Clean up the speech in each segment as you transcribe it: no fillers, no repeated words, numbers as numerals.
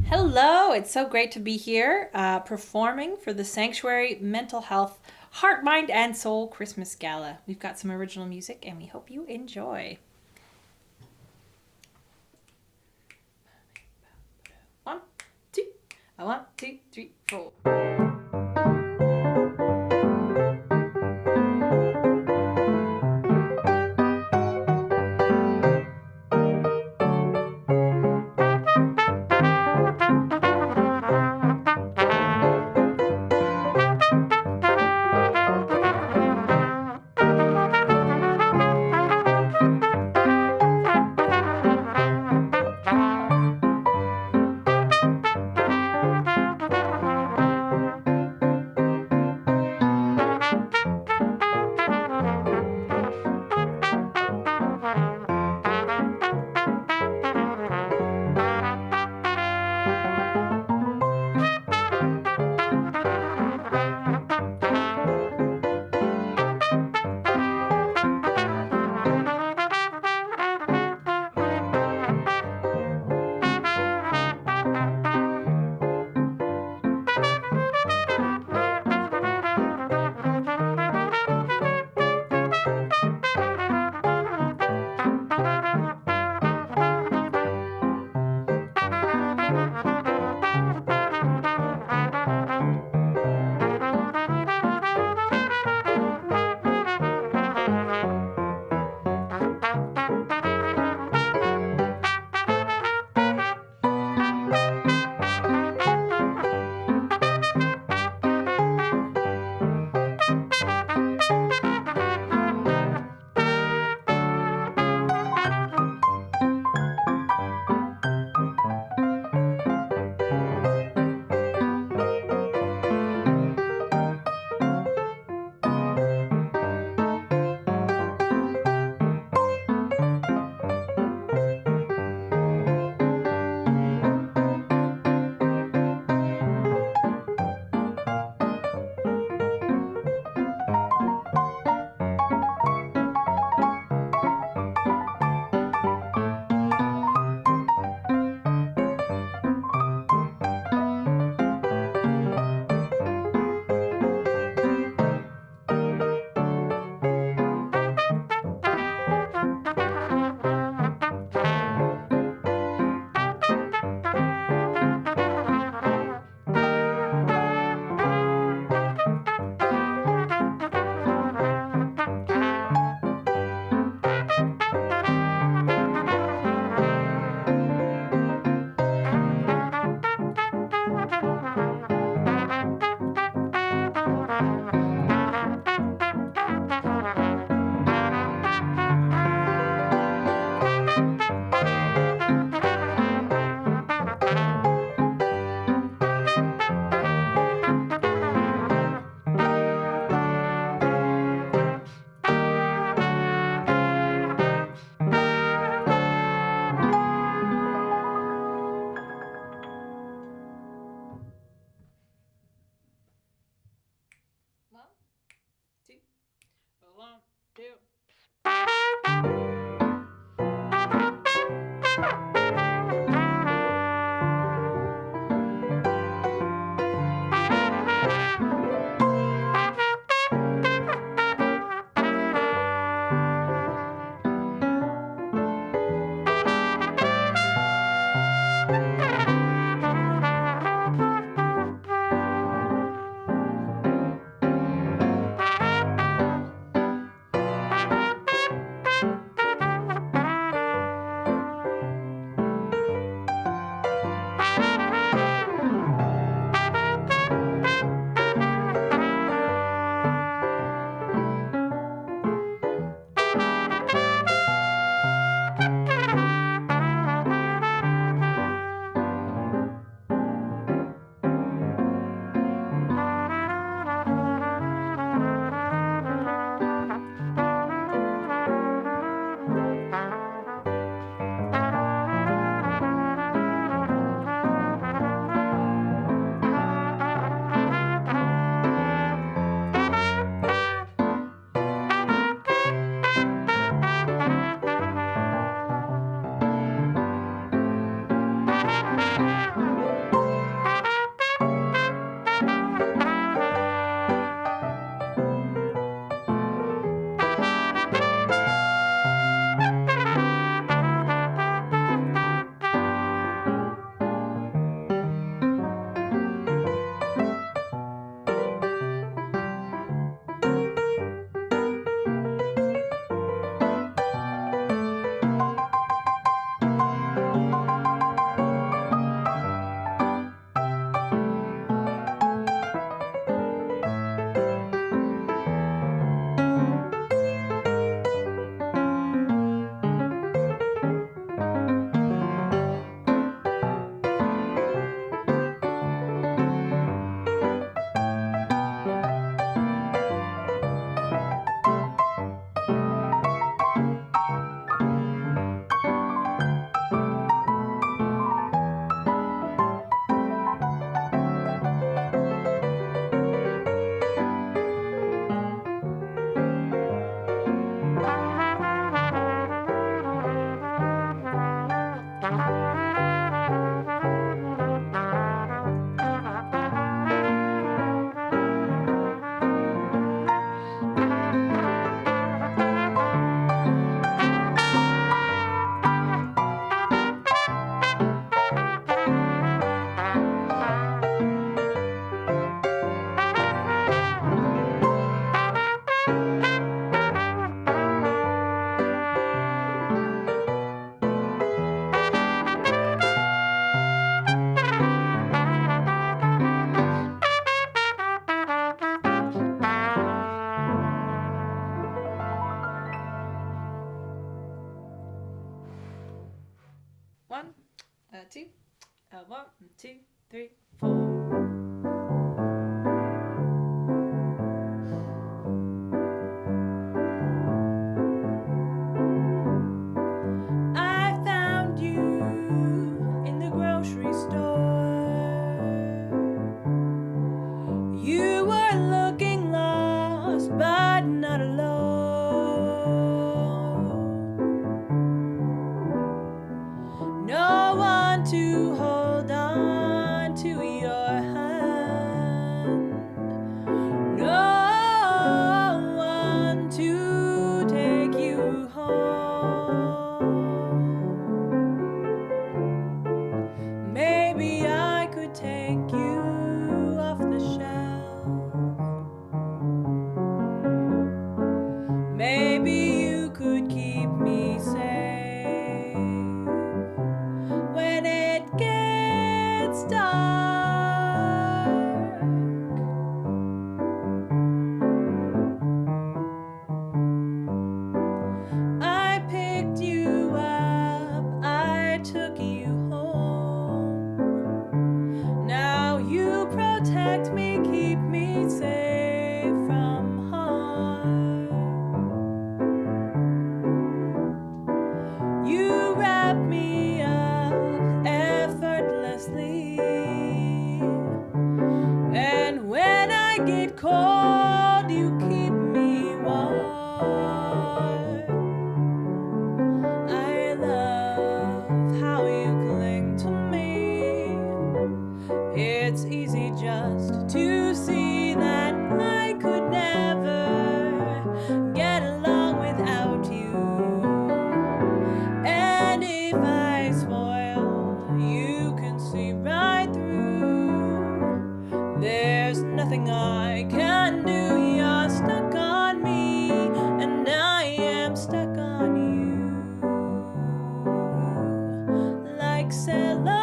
Hello, it's so great to be here performing for the Sanctuary Mental Health Heart, Mind, and Soul Christmas Gala. We've got some original music and we hope you enjoy. One, two, one, two, three, four. One, two, one, two. 1, 2, 3, 4. I found you in the grocery store. You were looking lost, but not alone. No one to hold on to your hand. No one to take you home. Maybe I could take you off the shelf. Maybe you could keep me safe when it gets dark. I picked you up, I took you home. Now you protect me, keep me safe from harm. You wrap me up effortlessly, and when I get cold, you keep me warm. I love how you cling to me. It's easy just to see that I could never get along without you. And if I spoil, you can see right through. There's nothing I can do. You're stuck on me, and I am stuck on you. Like cellophane.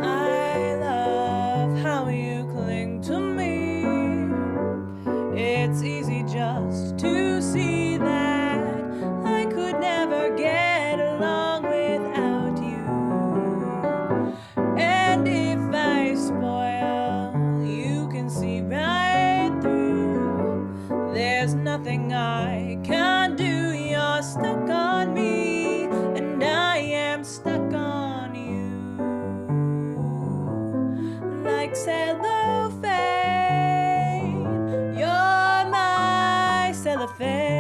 I love how you cling to me. It's easy just to see that I could never get along without you. And if I spoil, you can see right through. There's nothing I can do. You're stuck on me, and I am stuck on you. Like cellophane, you're my cellophane.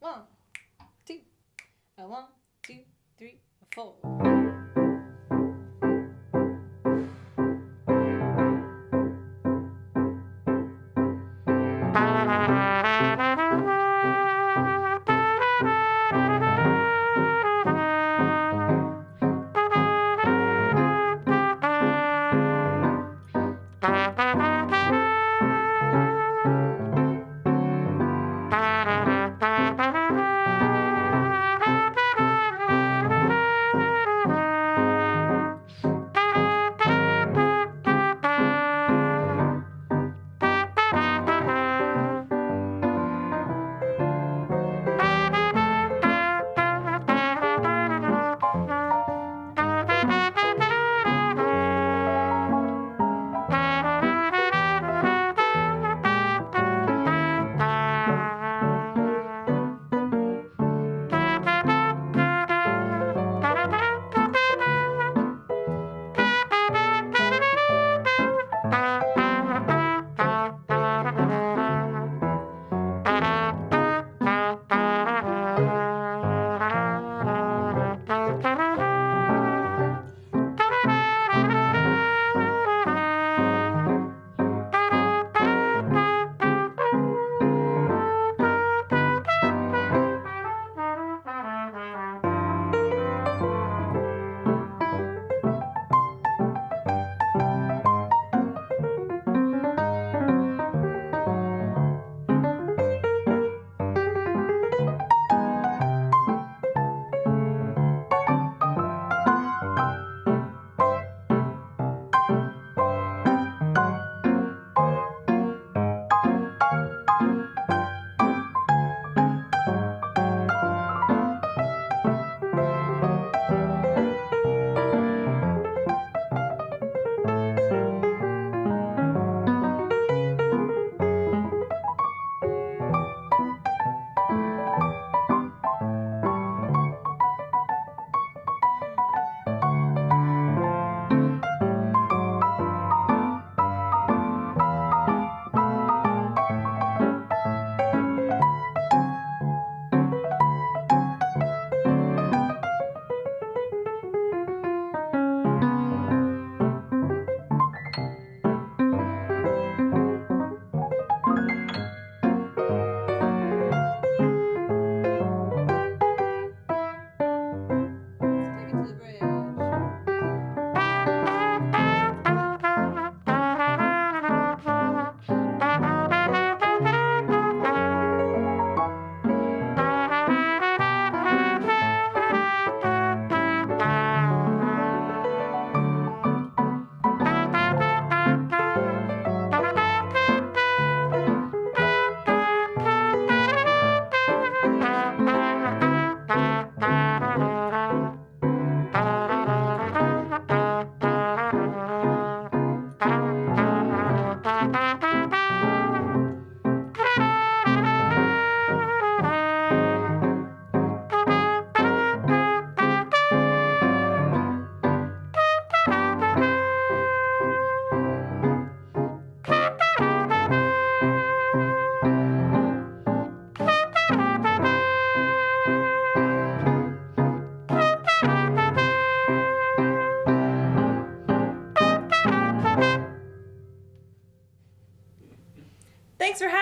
1, 2, 1, 2, 3, 4.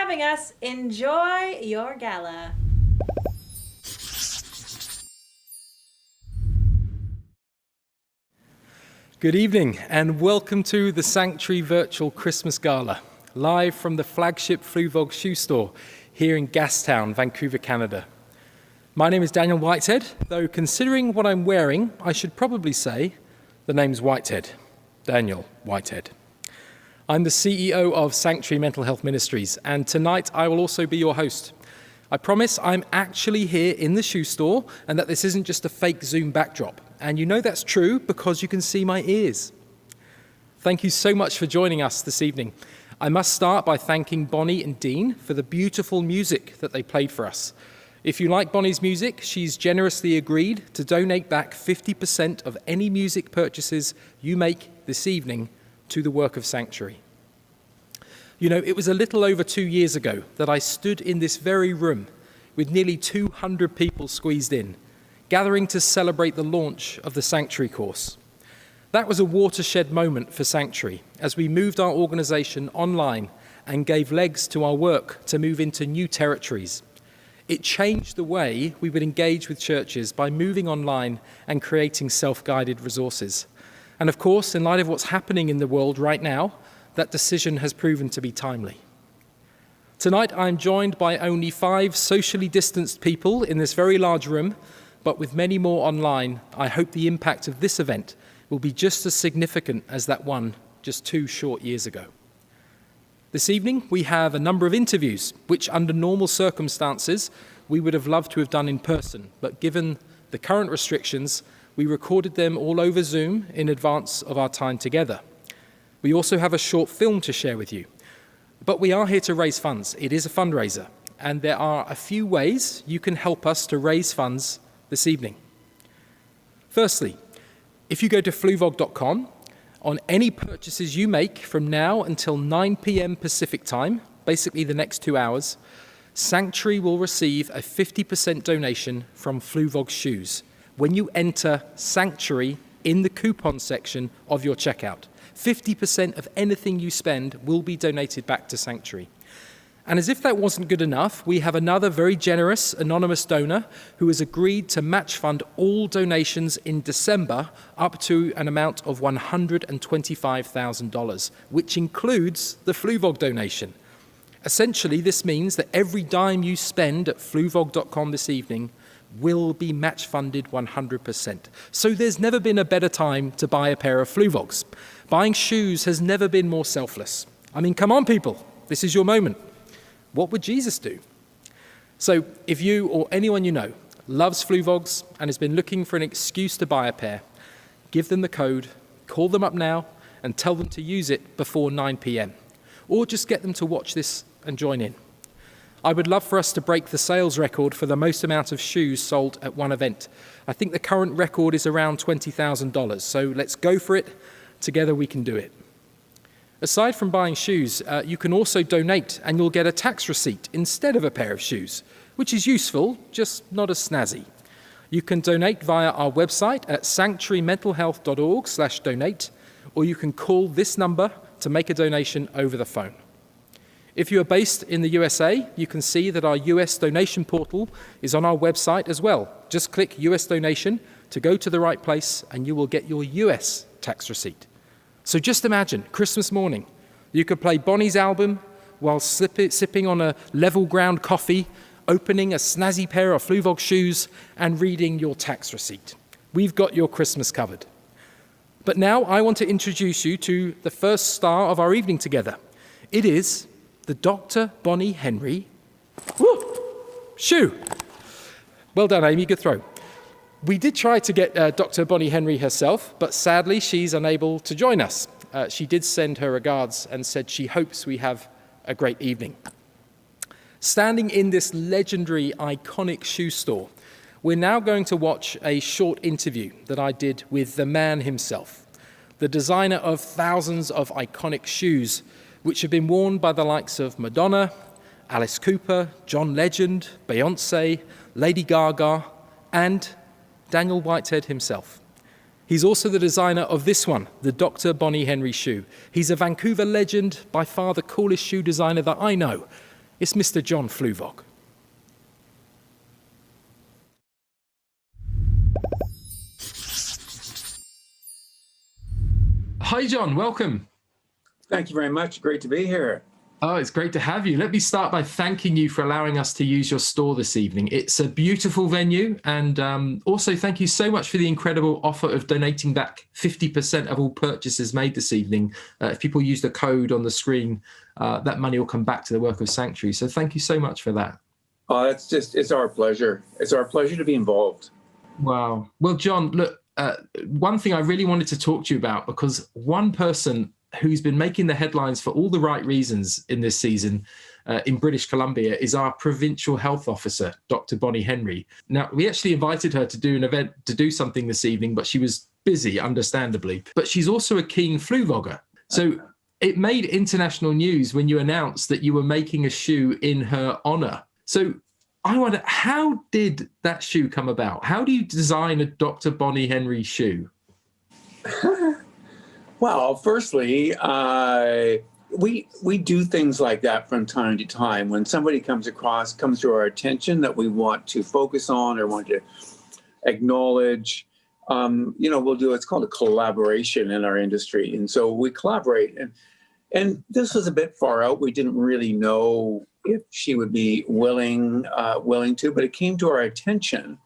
having us. Enjoy your gala. Good evening and welcome to the Sanctuary Virtual Christmas Gala, live from the flagship Fluevog Shoestore here in Gastown, Vancouver, Canada. My name is Daniel Whitehead, though considering what I'm wearing, I should probably say the name's Whitehead, Daniel Whitehead. I'm the CEO of Sanctuary Mental Health Ministries, and tonight I will also be your host. I promise I'm actually here in the shoe store and that this isn't just a fake Zoom backdrop. And you know that's true because you can see my ears. Thank you so much for joining us this evening. I must start by thanking Bonnie and Dean for the beautiful music that they played for us. If you like Bonnie's music, she's generously agreed to donate back 50% of any music purchases you make this evening to the work of Sanctuary. You know, it was a little over 2 years ago that I stood in this very room with nearly 200 people squeezed in, gathering to celebrate the launch of the Sanctuary course. That was a watershed moment for Sanctuary as we moved our organisation online and gave legs to our work to move into new territories. It changed the way we would engage with churches by moving online and creating self-guided resources. And of course, in light of what's happening in the world right now, that decision has proven to be timely. Tonight, I'm joined by only 5 socially distanced people in this very large room, but with many more online. I hope the impact of this event will be just as significant as that one just 2 short years ago. This evening, we have a number of interviews, which under normal circumstances, we would have loved to have done in person, but given the current restrictions, we recorded them all over Zoom in advance of our time together. We also have a short film to share with you, but we are here to raise funds. It is a fundraiser, and there are a few ways you can help us to raise funds this evening. Firstly, if you go to fluvog.com, on any purchases you make from now until 9 p.m. Pacific time, basically the next 2 hours, Sanctuary will receive a 50% donation from Fluevog Shoes when you enter Sanctuary in the coupon section of your checkout. 50% of anything you spend will be donated back to Sanctuary. And as if that wasn't good enough, we have another very generous anonymous donor who has agreed to match fund all donations in December up to an amount of $125,000, which includes the Fluevog donation. Essentially, this means that every dime you spend at fluvog.com this evening will be match funded 100%. So there's never been a better time to buy a pair of Fluevogs. Buying shoes has never been more selfless. I mean, come on people, this is your moment. What would Jesus do? So if you or anyone you know loves Fluevogs and has been looking for an excuse to buy a pair, give them the code, call them up now and tell them to use it before 9 p.m. Or just get them to watch this and join in. I would love for us to break the sales record for the most amount of shoes sold at one event. I think the current record is around $20,000, so let's go for it. Together we can do it. Aside from buying shoes, you can also donate and you'll get a tax receipt instead of a pair of shoes, which is useful, just not as snazzy. You can donate via our website at sanctuarymentalhealth.org/donate, or you can call this number to make a donation over the phone. If you are based in the USA, you can see that our US donation portal is on our website as well. Just click US donation to go to the right place and you will get your US tax receipt. So just imagine, Christmas morning, you could play Bonnie's album while sipping on a level ground coffee, opening a snazzy pair of Fluevog shoes, and reading your tax receipt. We've got your Christmas covered. But now I want to introduce you to the first star of our evening together. It is the Dr. Bonnie Henry shoe. Well done, Amy, good throw. We did try to get Dr. Bonnie Henry herself, but sadly she's unable to join us. She did send her regards and said she hopes we have a great evening. Standing in this legendary, iconic shoe store, we're now going to watch a short interview that I did with the man himself, the designer of thousands of iconic shoes, which have been worn by the likes of Madonna, Alice Cooper, John Legend, Beyoncé, Lady Gaga, and Daniel Whitehead himself. He's also the designer of this one, the Dr. Bonnie Henry shoe. He's a Vancouver legend, by far the coolest shoe designer that I know. It's Mr. John Fluevog. Hi, John. Welcome. Thank you very much. Great to be here. Oh, it's great to have you. Let me start by thanking you for allowing us to use your store this evening. It's a beautiful venue, and also thank you so much for the incredible offer of donating back 50% of all purchases made this evening. If people use the code on the screen, that money will come back to the work of Sanctuary. So thank you so much for that. Oh, it's our pleasure. It's our pleasure to be involved. Wow. Well, John, look, one thing I really wanted to talk to you about, because one person who's been making the headlines for all the right reasons in this season in British Columbia is our provincial health officer, Dr. Bonnie Henry. Now, we actually invited her to do an event, to do something this evening, but she was busy, understandably. But she's also a keen Fluevogger. So it made international news when you announced that you were making a shoe in her honor. So I wonder, how did that shoe come about? How do you design a Dr. Bonnie Henry shoe? Well, firstly, we do things like that from time to time. When somebody comes to our attention that we want to focus on or want to acknowledge, we'll do, it's called a collaboration in our industry. And so we collaborate. And this was a bit far out. We didn't really know if she would be willing to, but it came to our attention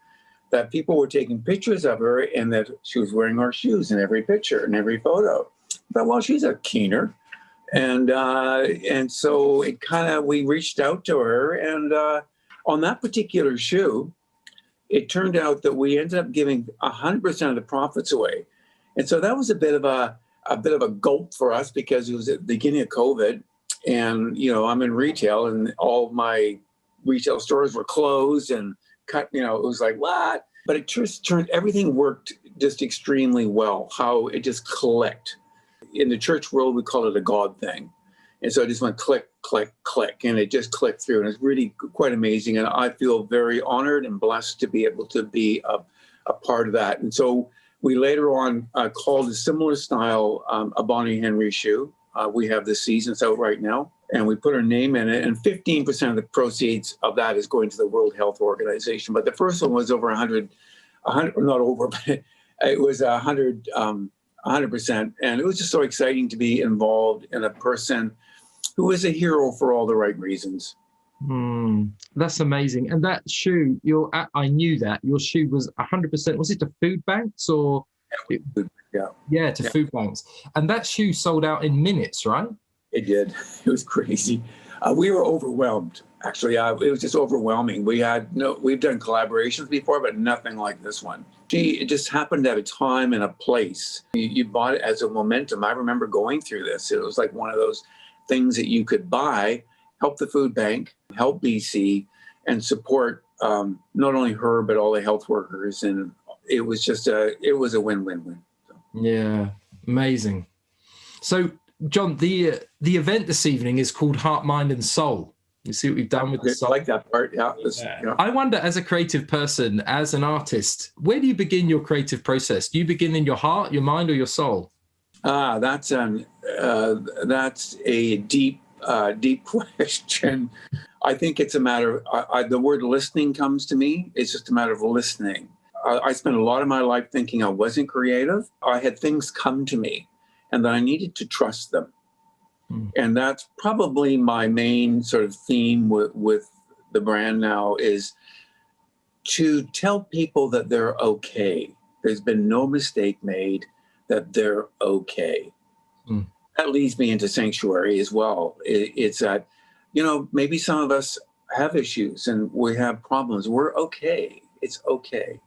that people were taking pictures of her and that she was wearing our shoes in every picture and every photo. But well, she's a keener. And so we reached out to her, and on that particular shoe, it turned out that we ended up giving 100% of the profits away. And so that was a bit of a gulp for us, because it was at the beginning of COVID, and I'm in retail and all of my retail stores were closed and cut, it was like, what? But it just everything worked just extremely well, how it just clicked. In the church world, we call it a God thing. And so it just went click, click, click, and it just clicked through. And it's really quite amazing. And I feel very honored and blessed to be able to be a part of that. And so we later on called a similar style a Bonnie Henry shoe. We have the seasons out right now, and we put her name in it, and 15% of the proceeds of that is going to the World Health Organization. But the first one was over 100, not over, but it was 100%. And it was just so exciting to be involved in a person who is a hero for all the right reasons. That's amazing. And that shoe, I knew that your shoe was 100%. Was it to food banks or? Yeah, food banks. And that shoe sold out in minutes, right? It did. It was crazy. We were overwhelmed. Actually, it was just overwhelming. We've done collaborations before, but nothing like this one. It just happened at a time and a place. You bought it as a momentum. I remember going through this. It was like one of those things that you could buy, help the food bank, help BC, and support not only her, but all the health workers. And it was a win-win-win. So. Yeah, amazing. So, John, the event this evening is called Heart, Mind and Soul. You see what we've done with the soul? I like that part, yeah. I wonder, as a creative person, as an artist, where do you begin your creative process? Do you begin in your heart, your mind, or your soul? That's a deep question. I think it's a matter of, the word listening comes to me. It's just a matter of listening. I spent a lot of my life thinking I wasn't creative. I had things come to me, and that I needed to trust them. And that's probably my main sort of theme with the brand now, is to tell people that they're okay. There's been no mistake made, that they're okay. That leads me into Sanctuary as well. It's that, maybe some of us have issues and we have problems. We're okay. It's okay.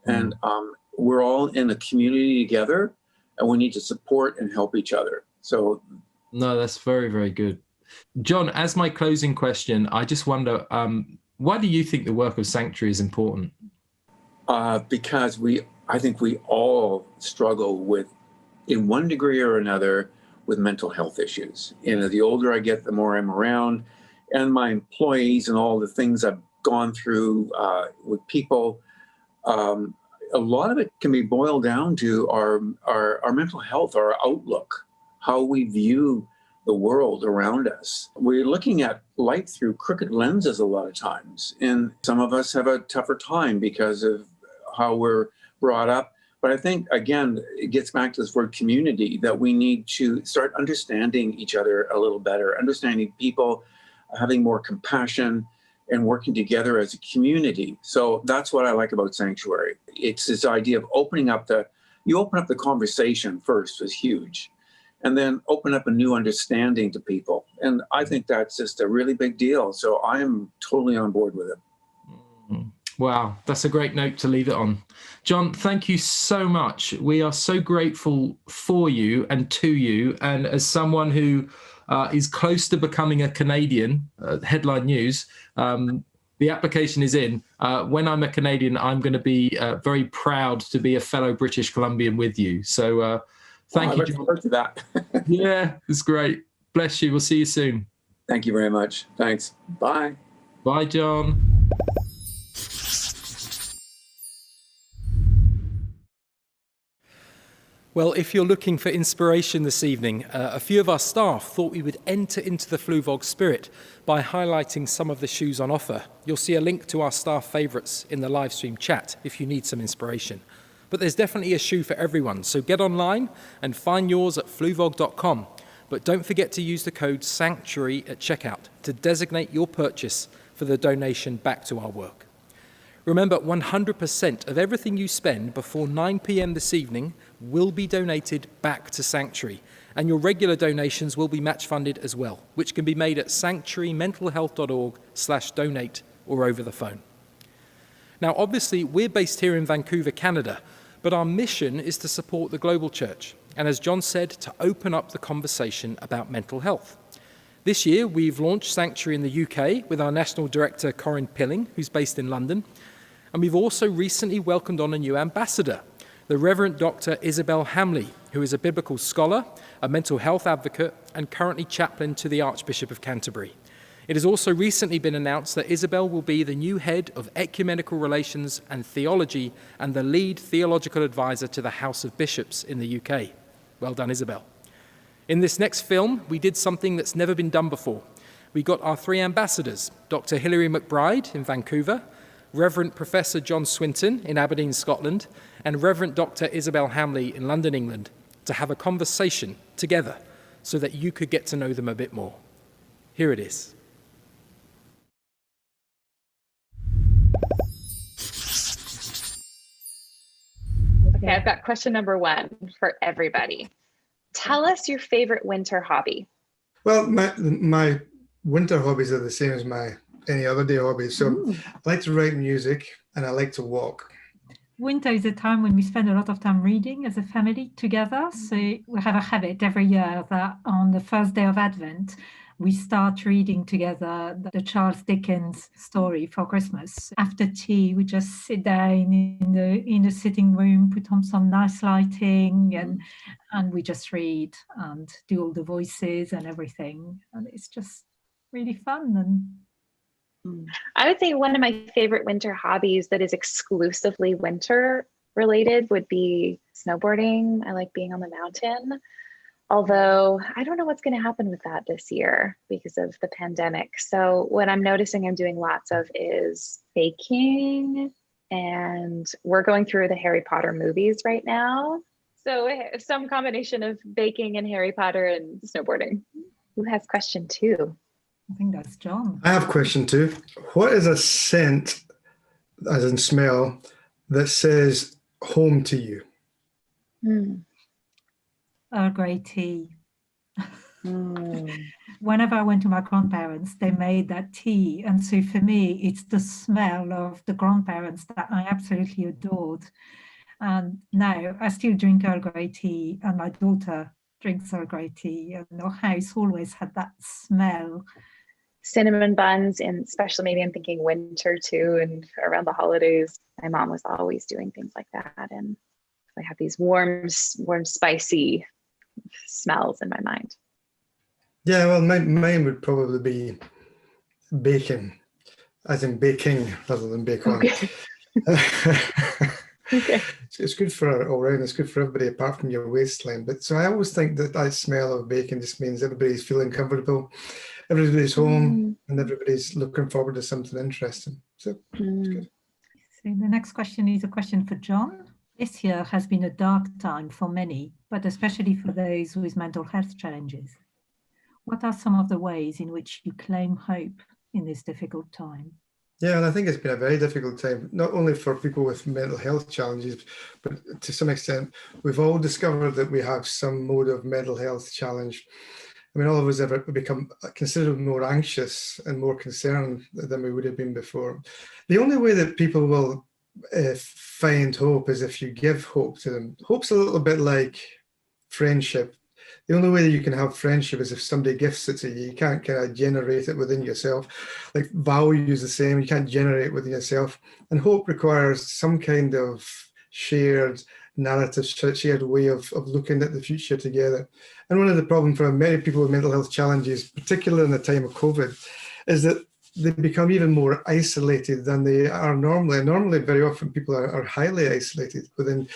And we're all in a community together, and we need to support and help each other. So. No, that's very, very good. John, as my closing question, I just wonder, why do you think the work of Sanctuary is important? Because I think we all struggle with, in one degree or another, with mental health issues. And the older I get, the more I'm around, and my employees and all the things I've gone through with people, a lot of it can be boiled down to our mental health, our outlook, how we view the world around us. We're looking at light through crooked lenses a lot of times. And some of us have a tougher time because of how we're brought up. But I think, again, it gets back to this word community, that we need to start understanding each other a little better, understanding people, having more compassion, and working together as a community. So that's what I like about Sanctuary. It's this idea of opening up the conversation first was huge, and then open up a new understanding to people. And I think that's just a really big deal. So I am totally on board with it. Wow, that's a great note to leave it on. John, thank you so much. We are so grateful for you and to you. And as someone who is close to becoming a Canadian, headline news, the application is in. When I'm a Canadian, I'm going to be very proud to be a fellow British Columbian with you. So thank you, John. I look forward to that. Yeah, it's great. Bless you. We'll see you soon. Thank you very much. Thanks. Bye. Bye, John. Well, if you're looking for inspiration this evening, a few of our staff thought we would enter into the Fluevog spirit by highlighting some of the shoes on offer. You'll see a link to our staff favourites in the live stream chat if you need some inspiration. But there's definitely a shoe for everyone, so get online and find yours at fluevog.com. But don't forget to use the code SANCTUARY at checkout to designate your purchase for the donation back to our work. Remember, 100% of everything you spend before 9 p.m. this evening will be donated back to Sanctuary, and your regular donations will be match funded as well, which can be made at sanctuarymentalhealth.org/donate or over the phone. Now, obviously, we're based here in Vancouver, Canada, but our mission is to support the global church, and as John said, to open up the conversation about mental health. This year, we've launched Sanctuary in the UK with our National Director, Corinne Pilling, who's based in London. And we've also recently welcomed on a new ambassador, the Reverend Dr. Isabel Hamley, who is a biblical scholar, a mental health advocate, and currently chaplain to the Archbishop of Canterbury. It has also recently been announced that Isabel will be the new head of ecumenical relations and theology and the lead theological advisor to the House of Bishops in the UK. Well done, Isabel. In this next film, we did something that's never been done before. We got our three ambassadors, Dr. Hilary McBride in Vancouver, Reverend Professor John Swinton in Aberdeen, Scotland, and Reverend Dr. Isabel Hamley in London, England, to have a conversation together so that you could get to know them a bit more. Here it is. Okay, I've got question number one for everybody. Tell us your favorite winter hobby. Well, my winter hobbies are the same as my any other day hobbies. So I like to write music and I like to walk. Winter is a time when we spend a lot of time reading as a family together. So we have a habit every year that on the first day of Advent, we start reading together the Charles Dickens story for Christmas. After tea, we just sit down in the sitting room, put on some nice lighting, and we just read and do all the voices and everything. And it's just really fun. And I would say one of my favorite winter hobbies that is exclusively winter related would be snowboarding. I like being on the mountain. Although I don't know what's going to happen with that this year because of the pandemic. So what I'm noticing I'm doing lots of is baking, and we're going through the Harry Potter movies right now. So some combination of baking and Harry Potter and snowboarding. Who has question two? I think that's John. I have question two. What is a scent, as in smell, that says home to you? Earl Grey tea. Whenever I went to my grandparents, they made that tea. And so for me, it's the smell of the grandparents that I absolutely adored. And now I still drink Earl Grey tea, and my daughter drinks Earl Grey tea. And our house always had that smell. Cinnamon buns, and especially maybe I'm thinking winter too, and around the holidays, my mom was always doing things like that. And I have these warm, spicy smells in my mind. Yeah, well, mine would probably be bacon, as in baking rather than bacon. Okay. Okay. It's good for all round. It's good for everybody apart from your waistline. But so I always think that smell of bacon just means everybody's feeling comfortable. everybody's home and everybody's looking forward to something interesting. So it's good. So the next question is a question for John. This year has been a dark time for many, but especially for those with mental health challenges. What are some of the ways in which you claim hope in this difficult time? Yeah, and I think it's been a very difficult time, not only for people with mental health challenges, but to some extent, we've all discovered that we have some mode of mental health challenge. I mean, all of us have become considerably more anxious and more concerned than we would have been before. The only way that people will find hope is if you give hope to them. Hope's a little bit like friendship. The only way that you can have friendship is if somebody gifts it to you. You can't kind of generate it within yourself. Like value is the same. You can't generate it within yourself. And hope requires some kind of shared narrative, shared way of looking at the future together. And one of the problems for many people with mental health challenges, particularly in the time of COVID, is that they become even more isolated than they are normally. Normally, very often people are highly isolated within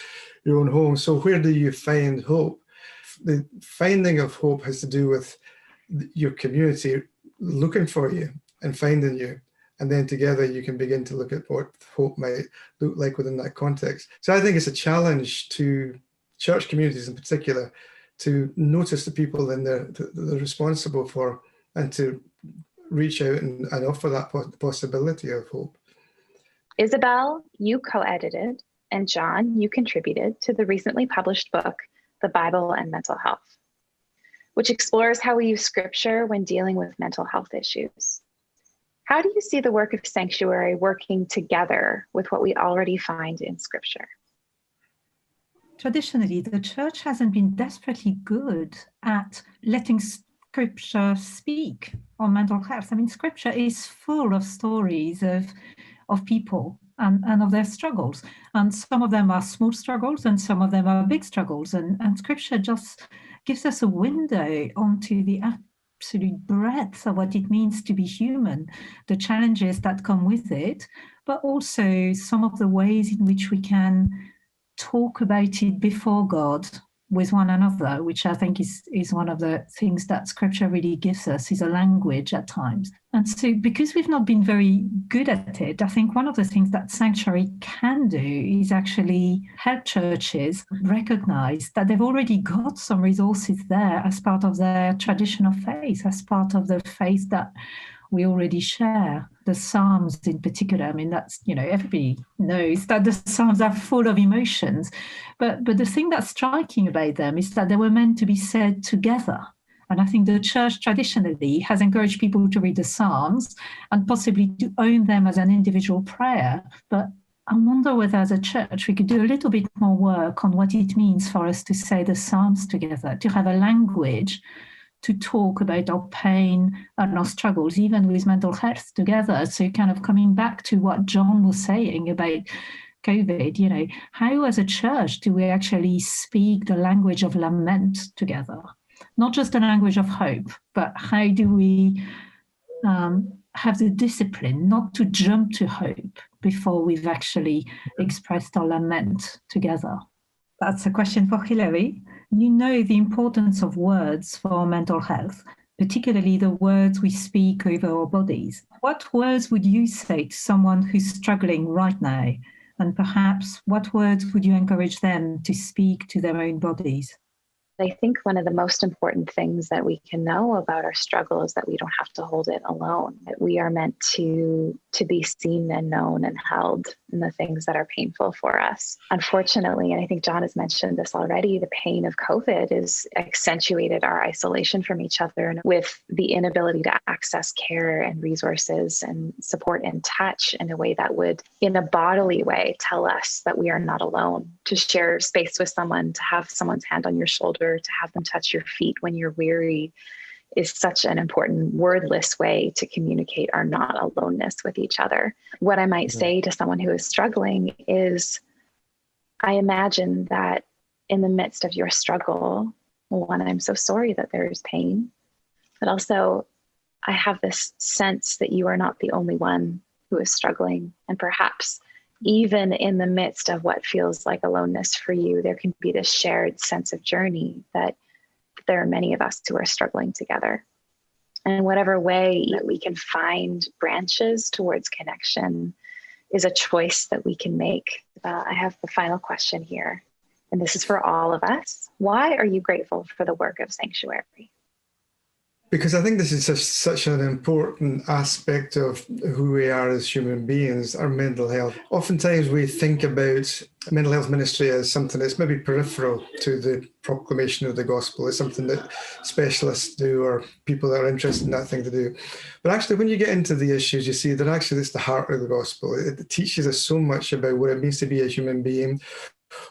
your own home. So where do you find hope? The finding of hope has to do with your community looking for you and finding you. And then together you can begin to look at what hope might look like within that context. So I think it's a challenge to church communities in particular to notice the people that they're responsible for and to reach out and offer that possibility of hope. Isabel, you co-edited, and John, you contributed to the recently published book, The Bible and Mental Health, which explores how we use scripture when dealing with mental health issues. How do you see the work of Sanctuary working together with what we already find in scripture? Traditionally, the church hasn't been desperately good at letting scripture speak on mental health. I mean, scripture is full of stories of people and of their struggles. And some of them are small struggles and some of them are big struggles. And scripture just gives us a window onto the absolute breadth of what it means to be human, the challenges that come with it, but also some of the ways in which we can talk about it before God with one another, which I think is one of the things that scripture really gives us, is a language at times. And so because we've not been very good at it, I think one of the things that Sanctuary can do is actually help churches recognize that they've already got some resources there as part of their tradition of faith, as part of the faith that we already share. The Psalms in particular, I mean, that's, everybody knows that the Psalms are full of emotions. But the thing that's striking about them is that they were meant to be said together. And I think the church traditionally has encouraged people to read the Psalms and possibly to own them as an individual prayer. But I wonder whether as a church we could do a little bit more work on what it means for us to say the Psalms together, to have a language to talk about our pain and our struggles, even with mental health together. So kind of coming back to what John was saying about COVID, how as a church do we actually speak the language of lament together? Not just the language of hope, but how do we have the discipline not to jump to hope before we've actually expressed our lament together? That's a question for Hilary. You know the importance of words for mental health, particularly the words we speak over our bodies. What words would you say to someone who's struggling right now? And perhaps what words would you encourage them to speak to their own bodies? I think one of the most important things that we can know about our struggle is that we don't have to hold it alone, that we are meant to be seen and known and held in the things that are painful for us. Unfortunately, and I think John has mentioned this already, the pain of COVID has accentuated our isolation from each other, and with the inability to access care and resources and support and touch in a way that would, in a bodily way, tell us that we are not alone, to share space with someone, to have someone's hand on your shoulder, to have them touch your feet when you're weary, is such an important wordless way to communicate our not aloneness with each other. What I might say to someone who is struggling is, I imagine that in the midst of your struggle, one, I'm so sorry that there is pain, but also I have this sense that you are not the only one who is struggling. And perhaps even in the midst of what feels like aloneness for you, there can be this shared sense of journey that there are many of us who are struggling together. And whatever way that we can find branches towards connection is a choice that we can make. I have the final question here, and this is for all of us. Why are you grateful for the work of Sanctuary? Because I think this is such an important aspect of who we are as human beings, our mental health. Oftentimes we think about mental health ministry as something that's maybe peripheral to the proclamation of the gospel. It's something that specialists do or people that are interested in that thing to do. But actually, when you get into the issues, you see that actually it's the heart of the gospel. It teaches us so much about what it means to be a human being,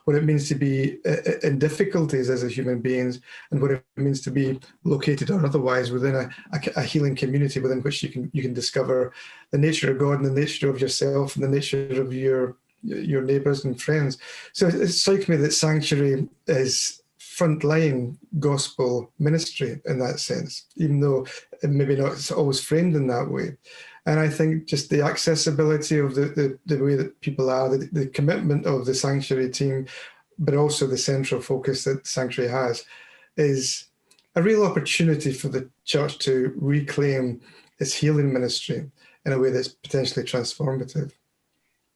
what it means to be in difficulties as a human beings, and what it means to be located or otherwise within a healing community within which you can discover the nature of God and the nature of yourself and the nature of your neighbours and friends. So it strikes me that Sanctuary is frontline gospel ministry in that sense, even though it maybe not always framed in that way. And I think just the accessibility of the way that people are, the commitment of the Sanctuary team, but also the central focus that Sanctuary has, is a real opportunity for the church to reclaim its healing ministry in a way that's potentially transformative.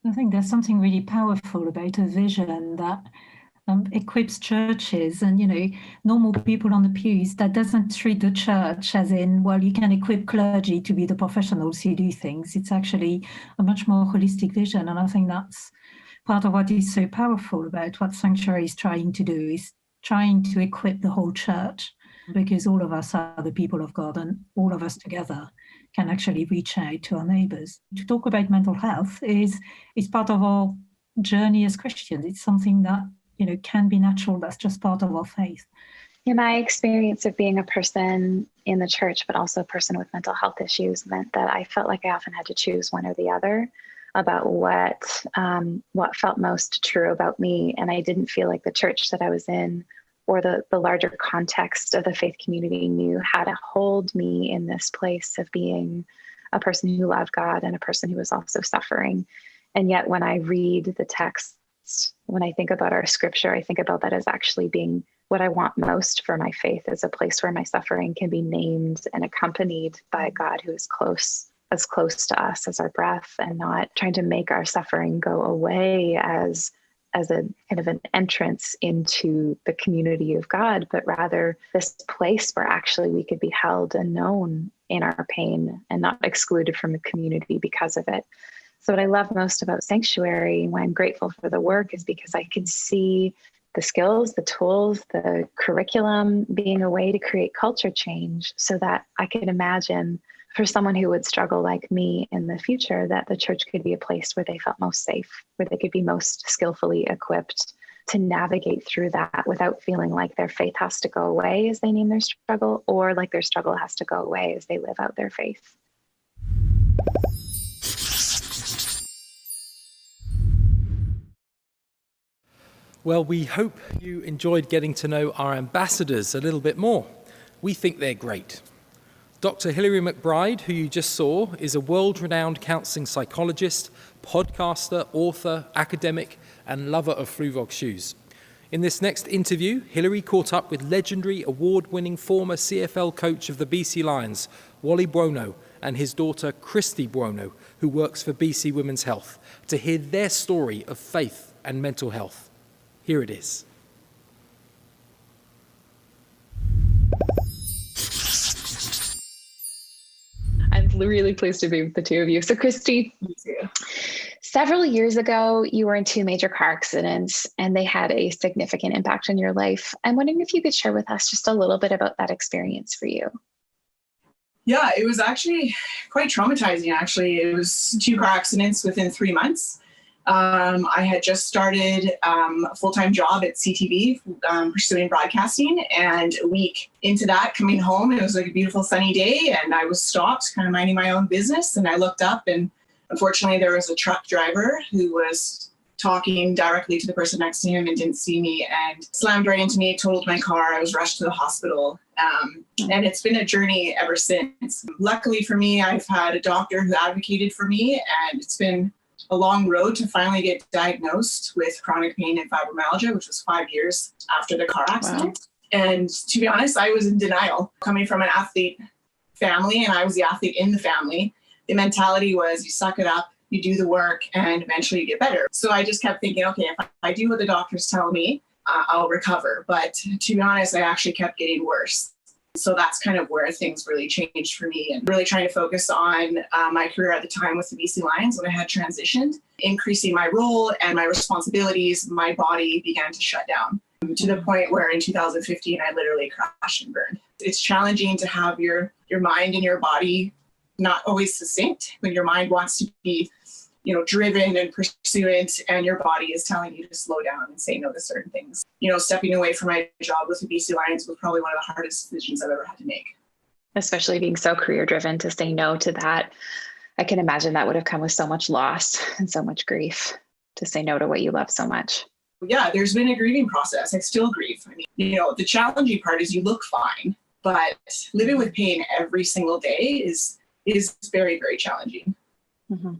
I think there's something really powerful about a vision that equips churches and, normal people on the pews, that doesn't treat the church as in, well, you can equip clergy to be the professionals who do things. It's actually a much more holistic vision. And I think that's part of what is so powerful about what Sanctuary is trying to do, is trying to equip the whole church, because all of us are the people of God and all of us together can actually reach out to our neighbours. To talk about mental health is part of our journey as Christians. It's something that can be natural. That's just part of our faith. In my experience of being a person in the church, but also a person with mental health issues, meant that I felt like I often had to choose one or the other about what felt most true about me. And I didn't feel like the church that I was in or the larger context of the faith community knew how to hold me in this place of being a person who loved God and a person who was also suffering. And yet when I read the text, when I think about our scripture, I think about that as actually being what I want most for my faith, as a place where my suffering can be named and accompanied by a God who is as close to us as our breath, and not trying to make our suffering go away as a kind of an entrance into the community of God, but rather this place where actually we could be held and known in our pain and not excluded from the community because of it. So what I love most about Sanctuary, why I'm grateful for the work, is because I can see the skills, the tools, the curriculum being a way to create culture change, so that I can imagine for someone who would struggle like me in the future, that the church could be a place where they felt most safe, where they could be most skillfully equipped to navigate through that without feeling like their faith has to go away as they name their struggle, or like their struggle has to go away as they live out their faith. Well, we hope you enjoyed getting to know our ambassadors a little bit more. We think they're great. Dr. Hilary McBride, who you just saw, is a world-renowned counselling psychologist, podcaster, author, academic, and lover of Fluevog shoes. In this next interview, Hilary caught up with legendary award-winning former CFL coach of the BC Lions, Wally Buono, and his daughter, Christy Buono, who works for BC Women's Health, to hear their story of faith and mental health. Here it is. I'm really pleased to be with the two of you. So Christy, several years ago, you were in two major car accidents and they had a significant impact on your life. I'm wondering if you could share with us just a little bit about that experience for you. Yeah, it was actually quite traumatizing, actually. It was two car accidents within 3 months. I had just started a full-time job at CTV, pursuing broadcasting, and a week into that, coming home, it was like a beautiful sunny day, and I was stopped, kind of minding my own business, and I looked up, and unfortunately there was a truck driver who was talking directly to the person next to him and didn't see me, and slammed right into me, totaled my car. I was rushed to the hospital, and it's been a journey ever since. Luckily for me, I've had a doctor who advocated for me, and it's been a long road to finally get diagnosed with chronic pain and fibromyalgia, which was 5 years after the car accident. Wow. And to be honest, I was in denial. Coming from an athlete family and I was the athlete in the family, the mentality was you suck it up, you do the work, and eventually you get better. So I just kept thinking, okay, if I do what the doctors tell me, I'll recover. But to be honest, I actually kept getting worse. So that's kind of where things really changed for me, and really trying to focus on my career at the time with the BC Lions when I had transitioned, increasing my role and my responsibilities. My body began to shut down to the point where in 2015, I literally crashed and burned. It's challenging to have your mind and your body not always succinct when your mind wants to be, driven and pursuant, and your body is telling you to slow down and say no to certain things. Stepping away from my job with the BC Lions was probably one of the hardest decisions I've ever had to make. Especially being so career driven, to say no to that. I can imagine that would have come with so much loss and so much grief, to say no to what you love so much. Yeah, there's been a grieving process. I still grieve. I mean, the challenging part is you look fine, but living with pain every single day is very, very challenging. Mm-hmm.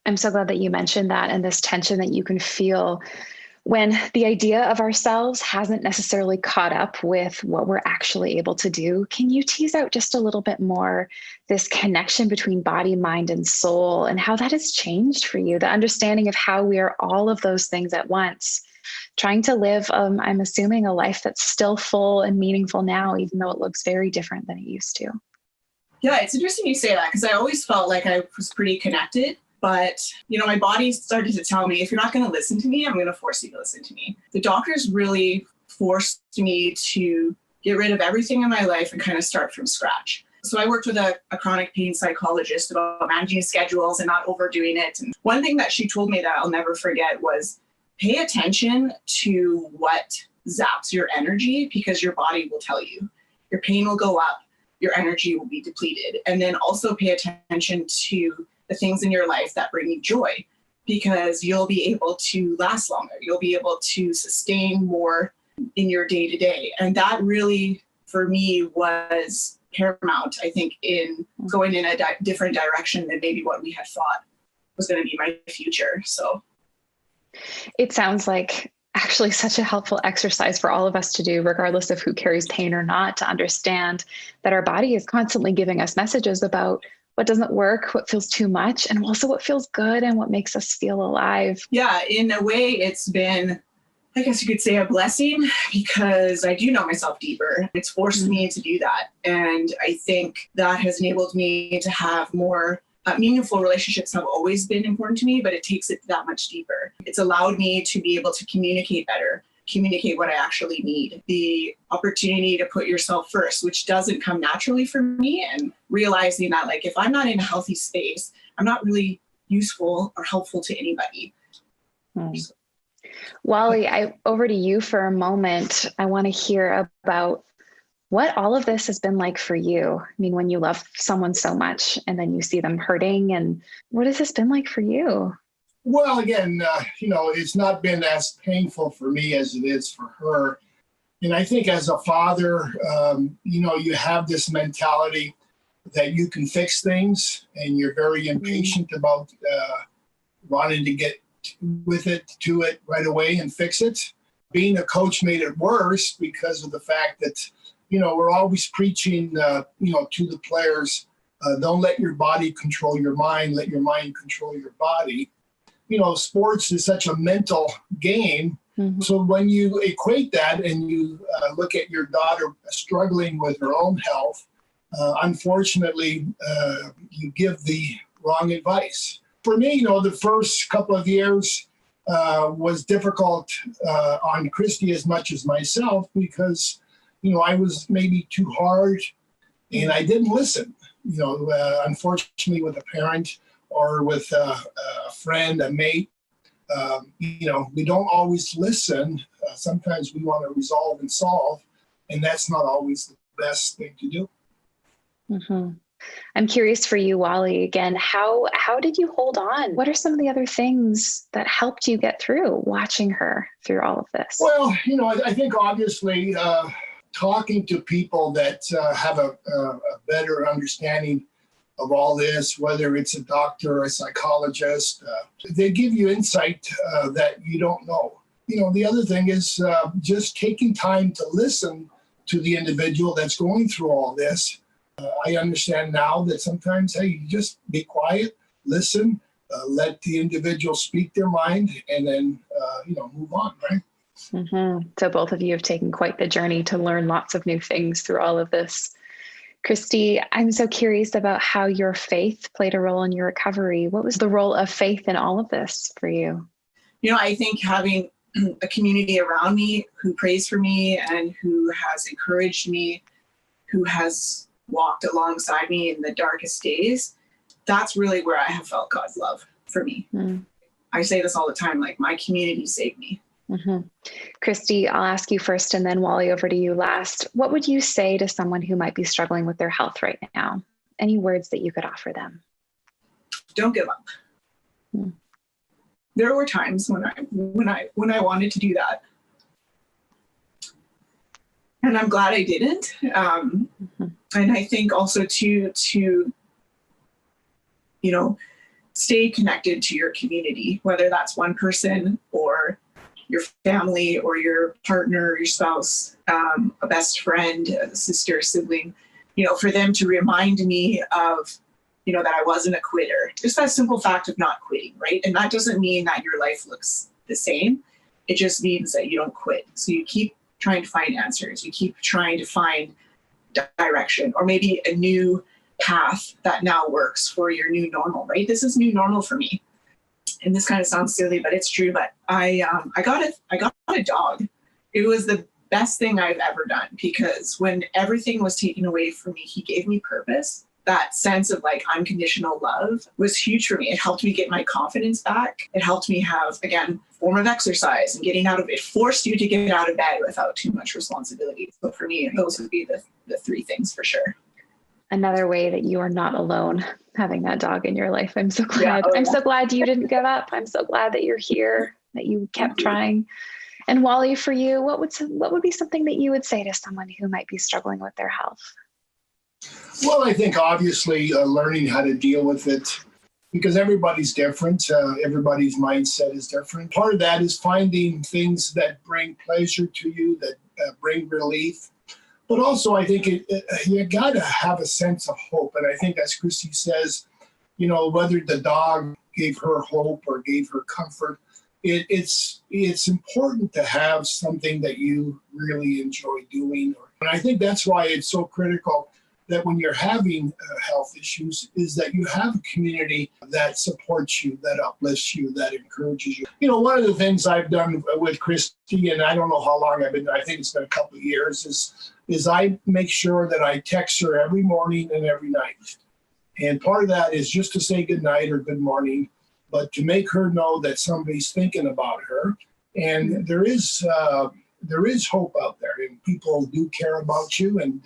I'm so glad that you mentioned that, and this tension that you can feel when the idea of ourselves hasn't necessarily caught up with what we're actually able to do. Can you tease out just a little bit more this connection between body, mind, and soul, and how that has changed for you, the understanding of how we are all of those things at once, trying to live, I'm assuming, a life that's still full and meaningful now, even though it looks very different than it used to? Yeah, it's interesting you say that, because I always felt like I was pretty connected. But, my body started to tell me, if you're not going to listen to me, I'm going to force you to listen to me. The doctors really forced me to get rid of everything in my life and kind of start from scratch. So I worked with a chronic pain psychologist about managing schedules and not overdoing it. And one thing that she told me that I'll never forget was pay attention to what zaps your energy, because your body will tell you. Your pain will go up, your energy will be depleted. And then also pay attention to the things in your life that bring you joy, because you'll be able to last longer. You'll be able to sustain more in your day to day. And that really, for me, was paramount, I think, in going in a different direction than maybe what we had thought was going to be my future. So it sounds like actually such a helpful exercise for all of us to do, regardless of who carries pain or not, to understand that our body is constantly giving us messages about what doesn't work, what feels too much, and also what feels good and what makes us feel alive. Yeah, in a way, it's been, I guess you could say, a blessing, because I do know myself deeper. It's forced me to do that. And I think that has enabled me to have more meaningful relationships. Have always been important to me, but it takes it that much deeper. It's allowed me to be able to communicate better, communicate what I actually need, the opportunity to put yourself first, which doesn't come naturally for me, and realizing that, like, if I'm not in a healthy space, I'm not really useful or helpful to anybody. Wally, over to you for a moment. I want to hear about what all of this has been like for you. I mean, when you love someone so much and then you see them hurting, and what has this been like for you? Well, again, it's not been as painful for me as it is for her. And I think as a father, you have this mentality that you can fix things, and you're very impatient about wanting to get to it right away and fix it. Being a coach made it worse because of the fact that, we're always preaching, to the players, don't let your body control your mind, let your mind control your body. Sports is such a mental game. Mm-hmm. So when you equate that and you look at your daughter struggling with her own health, unfortunately, you give the wrong advice. For me, the first couple of years was difficult on Christy as much as myself, because, I was maybe too hard and I didn't listen. Unfortunately, with a parent or with a friend, a mate, we don't always listen. Sometimes we want to resolve and solve, and that's not always the best thing to do. Mm-hmm. I'm curious for you, Wally, again, how did you hold on? What are some of the other things that helped you get through watching her through all of this? Well, I think obviously talking to people that have a better understanding of all this, whether it's a doctor or a psychologist, they give you insight that you don't know. The other thing is just taking time to listen to the individual that's going through all this, I understand now that sometimes, hey, you just be quiet, listen, let the individual speak their mind, and then, move on, right? Mm-hmm. So both of you have taken quite the journey to learn lots of new things through all of this. Christy, I'm so curious about how your faith played a role in your recovery. What was the role of faith in all of this for you? I think having a community around me who prays for me and who has encouraged me, who has walked alongside me in the darkest days, that's really where I have felt God's love for me. I say this all the time, like my community saved me. Mm-hmm. Christy, I'll ask you first and then Wally, over to you last. What would you say to someone who might be struggling with their health right now? Any words that you could offer them? Don't give up. There were times when I wanted to do that. And I'm glad I didn't. And I think also to stay connected to your community, whether that's one person or your family or your partner, your spouse, a best friend, a sister, sibling, for them to remind me of, that I wasn't a quitter. Just that simple fact of not quitting, right? And that doesn't mean that your life looks the same. It just means that you don't quit. So you keep trying to find answers. You keep trying to find direction, or maybe a new path that now works for your new normal, right? This is new normal for me. And this kind of sounds silly, but it's true. But I got a dog. It was the best thing I've ever done, because when everything was taken away from me, he gave me purpose. That sense of like unconditional love was huge for me. It helped me get my confidence back. It helped me have, again, form of exercise and getting out of it. Forced you to get out of bed without too much responsibility. So for me, those would be the three things for sure. Another way that you are not alone having that dog in your life. I'm so glad. I'm so glad you didn't give up. I'm so glad that you're here, that you kept trying. And Wally, for you, what would be something that you would say to someone who might be struggling with their health? Well, I think obviously learning how to deal with it, because everybody's different. Everybody's mindset is different. Part of that is finding things that bring pleasure to you, that bring relief. But also, I think you got to have a sense of hope. And I think, as Christy says, whether the dog gave her hope or gave her comfort, it's important to have something that you really enjoy doing. And I think that's why it's so critical that when you're having health issues, is that you have a community that supports you, that uplifts you, that encourages you. One of the things I've done with Christy, and I don't know how long I've been, I think it's been a couple of years, is I make sure that I text her every morning and every night. And part of that is just to say good night or good morning, but to make her know that somebody's thinking about her. And there is hope out there, and people do care about you, and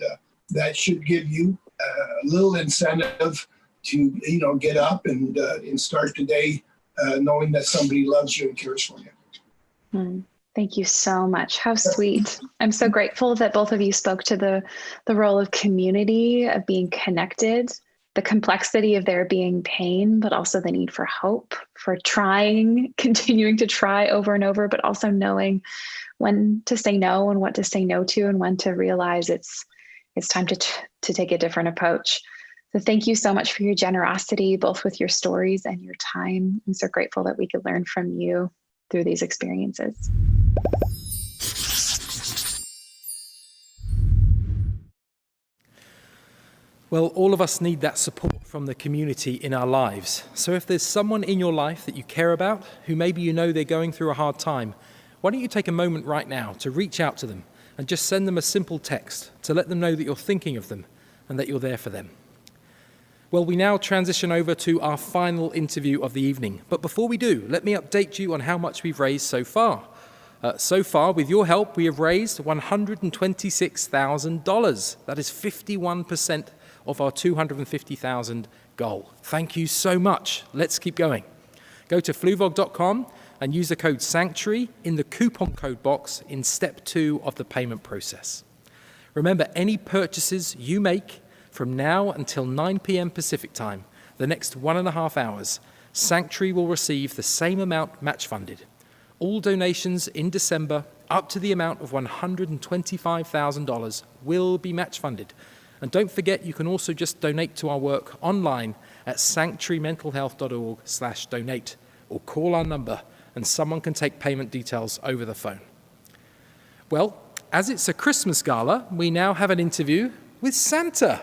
that should give you a little incentive to, get up and start the day knowing that somebody loves you and cares for you. Thank you so much. How sweet. I'm so grateful that both of you spoke to the role of community, of being connected, the complexity of there being pain, but also the need for hope, for trying, continuing to try over and over, but also knowing when to say no and what to say no to, and when to realize it's time to take a different approach. So thank you so much for your generosity, both with your stories and your time. I'm so grateful that we could learn from you through these experiences. Well, all of us need that support from the community in our lives. So if there's someone in your life that you care about, who maybe they're going through a hard time, why don't you take a moment right now to reach out to them and just send them a simple text to let them know that you're thinking of them and that you're there for them. Well, we now transition over to our final interview of the evening. But before we do, let me update you on how much we've raised so far. So far, with your help, we have raised $126,000. That is 51% of our $250,000 goal. Thank you so much. Let's keep going. Go to fluvog.com and use the code SANCTUARY in the coupon code box in step 2 of the payment process. Remember, any purchases you make from now until 9 p.m. Pacific time, the next 1.5 hours, Sanctuary will receive the same amount match funded. All donations in December up to the amount of $125,000 will be match funded. And don't forget, you can also just donate to our work online at sanctuarymentalhealth.org/donate, or call our number and someone can take payment details over the phone. Well, as it's a Christmas gala, we now have an interview with Santa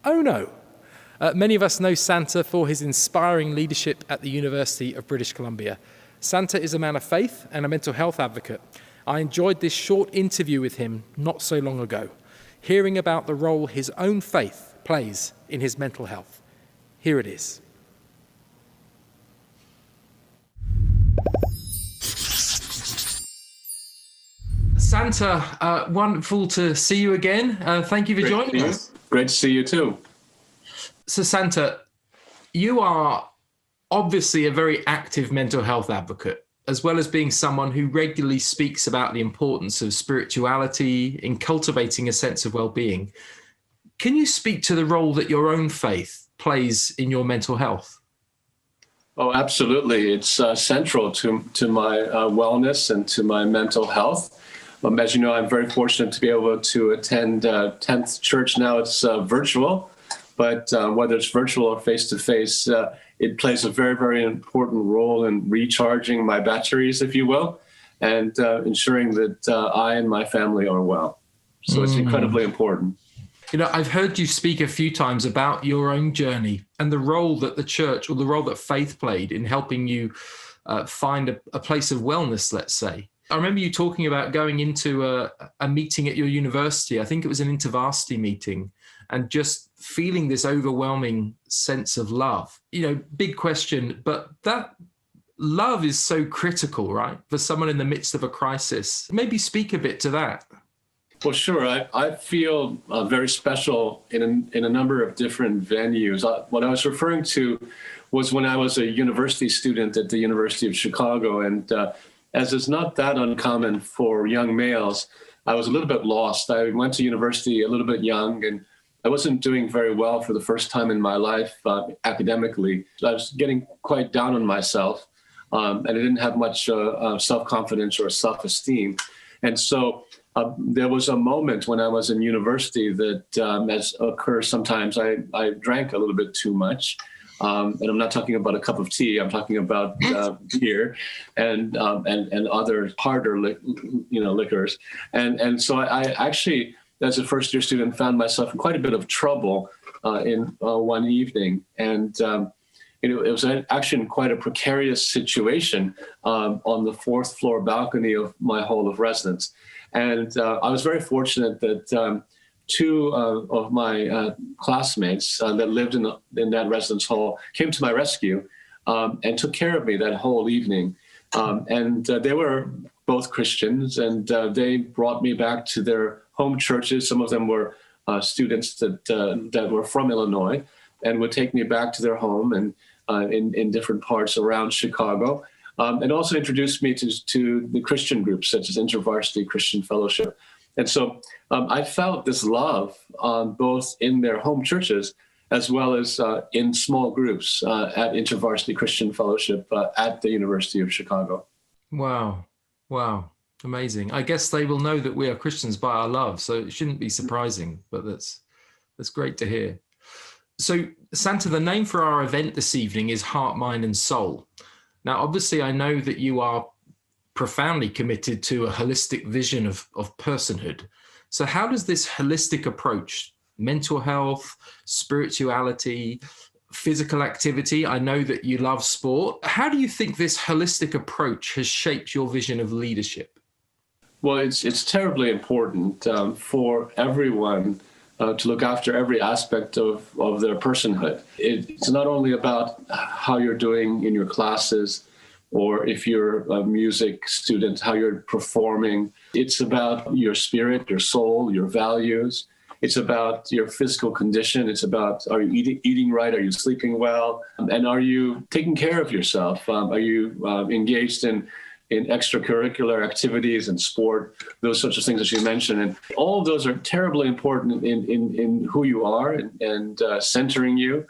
Ono. Many of us know Santa for his inspiring leadership at the University of British Columbia. Santa is a man of faith and a mental health advocate. I enjoyed this short interview with him not so long ago, hearing about the role his own faith plays in his mental health. Here it is. Santa, wonderful to see you again. Thank you for joining us. Great to see you too. So Santa, you are obviously a very active mental health advocate, as well as being someone who regularly speaks about the importance of spirituality in cultivating a sense of well-being. Can you speak to the role that your own faith plays in your mental health? Oh, absolutely. It's central to my wellness and to my mental health. As you know, I'm very fortunate to be able to attend 10th Church now. It's virtual, but whether it's virtual or face-to-face, it plays a very, very important role in recharging my batteries, if you will, and ensuring that I and my family are well. So it's incredibly important. You know, I've heard you speak a few times about your own journey and the role that the church, or the role that faith played in helping you find a place of wellness, let's say. I remember you talking about going into a meeting at your university. I think it was an intervarsity meeting, and just feeling this overwhelming sense of love. You know, big question, but that love is so critical, right? For someone in the midst of a crisis. Maybe speak a bit to that. Well, sure. I feel very special in a number of different venues. What I was referring to was when I was a university student at the University of Chicago, and as is not that uncommon for young males, I was a little bit lost. I went to university a little bit young, and I wasn't doing very well for the first time in my life academically. I was getting quite down on myself, and I didn't have much self-confidence or self-esteem. And so there was a moment when I was in university that, as occurs sometimes, I drank a little bit too much. And I'm not talking about a cup of tea. I'm talking about beer and other harder, liquors. And so I actually, as a first-year student, found myself in quite a bit of trouble in one evening. And it was actually in quite a precarious situation on the 4th floor balcony of my hall of residence. And I was very fortunate that two of my classmates that lived in that residence hall came to my rescue and took care of me that whole evening. And they were both Christians, and they brought me back to their home churches. Some of them were students that were from Illinois, and would take me back to their home and in different parts around Chicago. And also introduced me to the Christian groups, such as InterVarsity Christian Fellowship. And so I felt this love both in their home churches as well as in small groups at InterVarsity Christian Fellowship at the University of Chicago. Wow. Wow. Amazing. I guess they will know that we are Christians by our love, so it shouldn't be surprising, but that's great to hear. So, Santa, the name for our event this evening is Heart, Mind and Soul. Now, obviously, I know that you are profoundly committed to a holistic vision of personhood. So how does this holistic approach, mental health, spirituality, physical activity, I know that you love sport, how do you think this holistic approach has shaped your vision of leadership? Well, it's terribly important for everyone to look after every aspect of their personhood. It's not only about how you're doing in your classes, or if you're a music student, how you're performing. It's about your spirit, your soul, your values. It's about your physical condition. It's about, are you eating right? Are you sleeping well? And are you taking care of yourself? Are you engaged in extracurricular activities and sport, those sorts of things that you mentioned? And all of those are terribly important in who you are and centering you.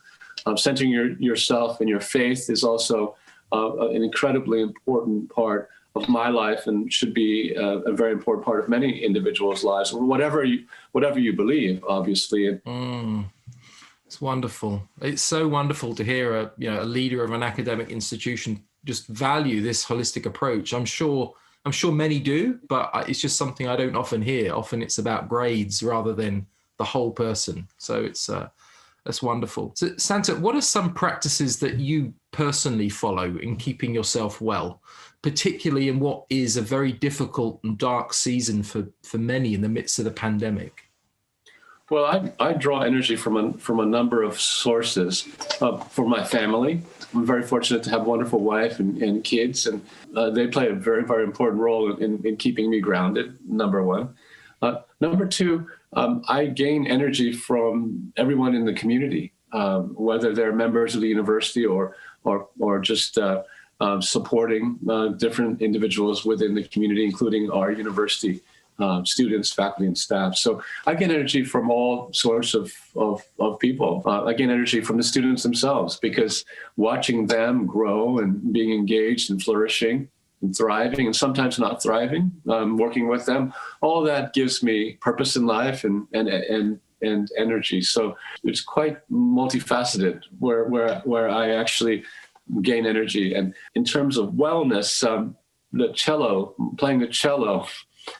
Centering yourself and your faith is also an incredibly important part my life and should be a very important part of many individuals' lives, or whatever you believe, obviously. It's wonderful. It's so wonderful to hear a leader of an academic institution just value this holistic approach. I'm sure many do, but it's just something I don't often hear. Often it's about grades rather than the whole person. So that's wonderful. So Santa, what are some practices that you personally follow in keeping yourself well, particularly in what is a very difficult and dark season for many in the midst of the pandemic? Well, I draw energy from a number of sources. For my family, I'm very fortunate to have a wonderful wife and kids, and they play a very, very important role in keeping me grounded, number one. Number two, I gain energy from everyone in the community, whether they're members of the university or just supporting different individuals within the community, including our university students, faculty, and staff. So I get energy from all sorts of people. I get energy from the students themselves, because watching them grow and being engaged and flourishing and thriving, and sometimes not thriving, working with them, all that gives me purpose in life and energy. So it's quite multifaceted where I actually gain energy. And in terms of wellness, playing the cello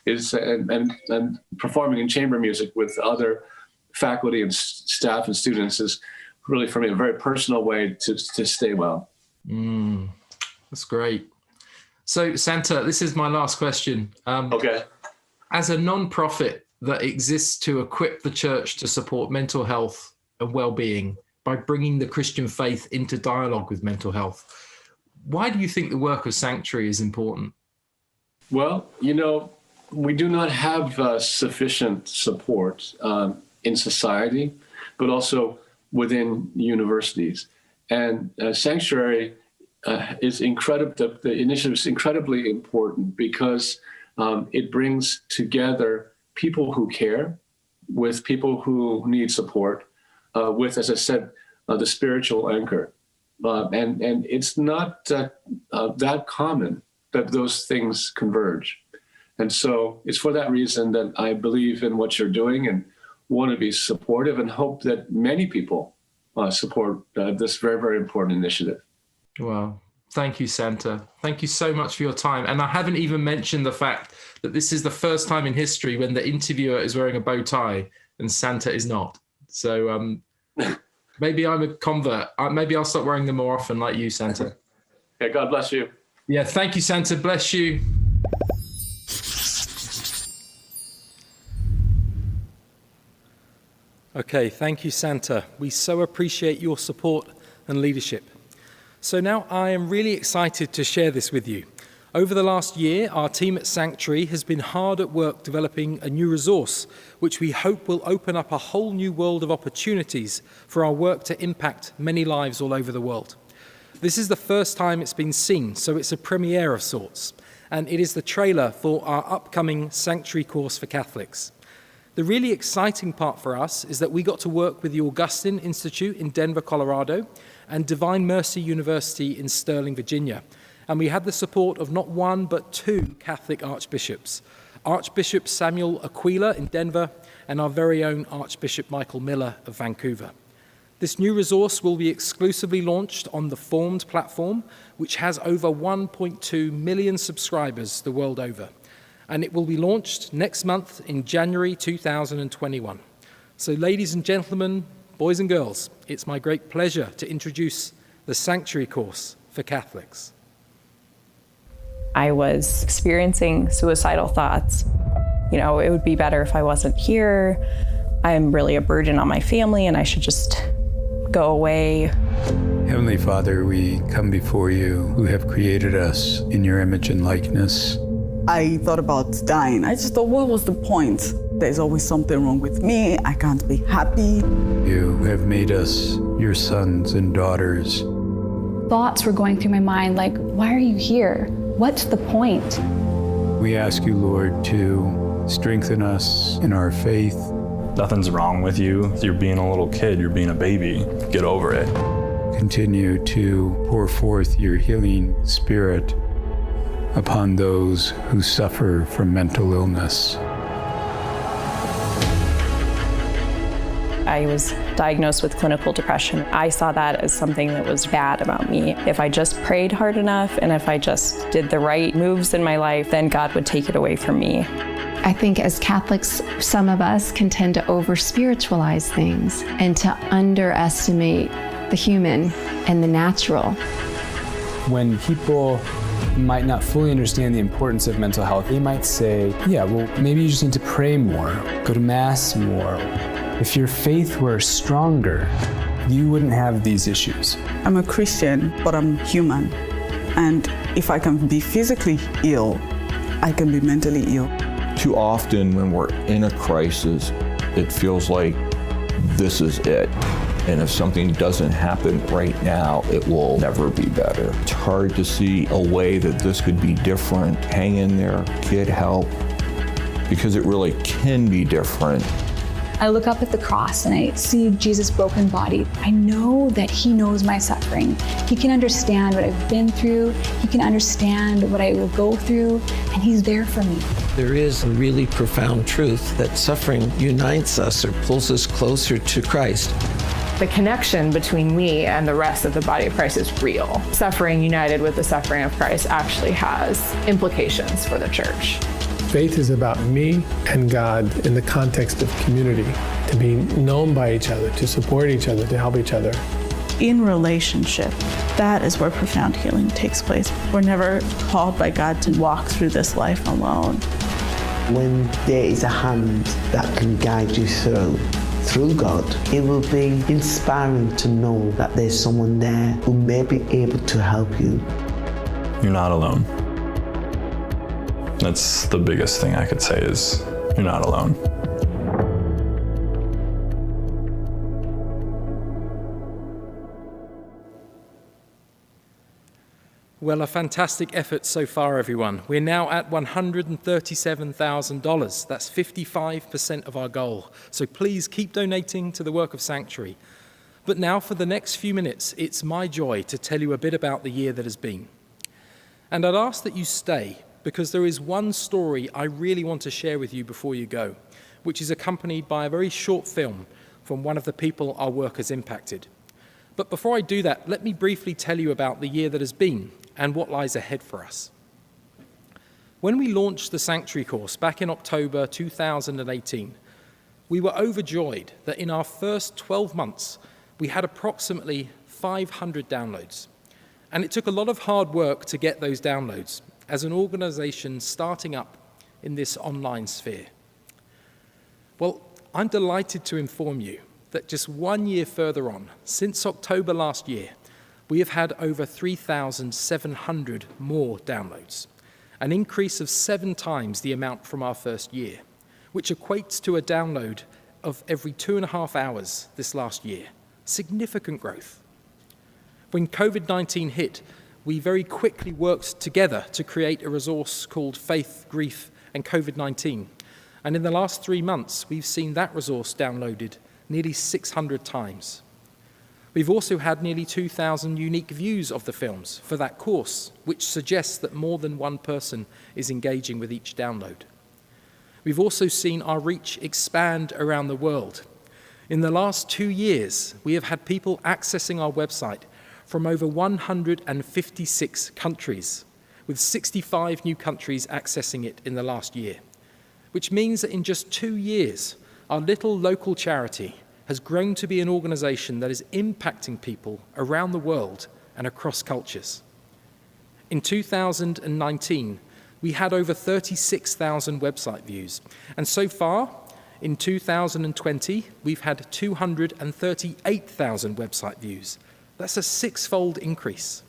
is and performing in chamber music with other faculty and staff and students is really, for me, a very personal way to stay well. That's great. So Santa, this is my last question. Okay. As a non-profit that exists to equip the church to support mental health and well-being by bringing the Christian faith into dialogue with mental health, why do you think the work of Sanctuary is important? Well, we do not have sufficient support in society, but also within universities. And Sanctuary is incredible. The initiative is incredibly important because it brings together people who care with people who need support, with, as I said, the spiritual anchor. And it's not that common that those things converge. And so it's for that reason that I believe in what you're doing and want to be supportive and hope that many people support this very, very important initiative. Wow. Thank you, Santa. Thank you so much for your time. And I haven't even mentioned the fact that this is the first time in history when the interviewer is wearing a bow tie and Santa is not. So maybe I'm a convert. Maybe I'll start wearing them more often like you, Santa. Yeah, God bless you. Yeah, thank you, Santa. Bless you. Okay, thank you, Santa. We so appreciate your support and leadership. So now I am really excited to share this with you. Over the last year, our team at Sanctuary has been hard at work developing a new resource, which we hope will open up a whole new world of opportunities for our work to impact many lives all over the world. This is the first time it's been seen, so it's a premiere of sorts, and it is the trailer for our upcoming Sanctuary course for Catholics. The really exciting part for us is that we got to work with the Augustine Institute in Denver, Colorado, and Divine Mercy University in Sterling, Virginia. And we had the support of not one, but two Catholic archbishops, Archbishop Samuel Aquila in Denver and our very own Archbishop Michael Miller of Vancouver. This new resource will be exclusively launched on the Formed platform, which has over 1.2 million subscribers the world over. And it will be launched next month in January 2021. So ladies and gentlemen, boys and girls, it's my great pleasure to introduce the Sanctuary course for Catholics. I was experiencing suicidal thoughts. It would be better if I wasn't here. I'm really a burden on my family and I should just go away. Heavenly Father, we come before you who have created us in your image and likeness. I thought about dying. I just thought, what was the point? There's always something wrong with me. I can't be happy. You have made us your sons and daughters. Thoughts were going through my mind like, why are you here? What's the point? We ask you, Lord, to strengthen us in our faith. Nothing's wrong with you. You're being a little kid. You're being a baby. Get over it. Continue to pour forth your healing spirit. upon those who suffer from mental illness. I was diagnosed with clinical depression. I saw that as something that was bad about me. If I just prayed hard enough and if I just did the right moves in my life, then God would take it away from me. I think as Catholics, some of us can tend to over-spiritualize things and to underestimate the human and the natural. When people might not fully understand the importance of mental health, they might say, yeah, well, maybe you just need to pray more, go to Mass more. If your faith were stronger, you wouldn't have these issues. I'm a Christian, but I'm human. And if I can be physically ill, I can be mentally ill. Too often when we're in a crisis, it feels like this is it. And if something doesn't happen right now, it will never be better. It's hard to see a way that this could be different. Hang in there, get help, because it really can be different. I look up at the cross and I see Jesus' broken body. I know that he knows my suffering. He can understand what I've been through. He can understand what I will go through, and he's there for me. There is a really profound truth that suffering unites us or pulls us closer to Christ. The connection between me and the rest of the body of Christ is real. Suffering united with the suffering of Christ actually has implications for the church. Faith is about me and God in the context of community, to be known by each other, to support each other, to help each other. In relationship, that is where profound healing takes place. We're never called by God to walk through this life alone. When there is a hand that can guide you through God, it will be inspiring to know that there's someone there who may be able to help you. You're not alone. That's the biggest thing I could say is you're not alone. Well, a fantastic effort so far, everyone. We're now at $137,000. That's 55% of our goal. So please keep donating to the work of Sanctuary. But now for the next few minutes, it's my joy to tell you a bit about the year that has been. And I'd ask that you stay, because there is one story I really want to share with you before you go, which is accompanied by a very short film from one of the people our work has impacted. But before I do that, let me briefly tell you about the year that has been and what lies ahead for us. When we launched the Sanctuary course back in October 2018, we were overjoyed that in our first 12 months, we had approximately 500 downloads. And it took a lot of hard work to get those downloads as an organization starting up in this online sphere. Well, I'm delighted to inform you that just 1 year further on, since October last year, we have had over 3,700 more downloads, an increase of 7 times the amount from our first year, which equates to a download of every 2.5 hours this last year. Significant growth. When COVID-19 hit, we very quickly worked together to create a resource called Faith, Grief, and COVID-19. And in the last 3 months, we've seen that resource downloaded nearly 600 times. We've also had nearly 2,000 unique views of the films for that course, which suggests that more than one person is engaging with each download. We've also seen our reach expand around the world. In the last 2 years, we have had people accessing our website from over 156 countries, with 65 new countries accessing it in the last year, which means that in just 2 years, our little local charity has grown to be an organization that is impacting people around the world and across cultures. In 2019, we had over 36,000 website views, and so far, in 2020, we've had 238,000 website views. That's a 6-fold increase.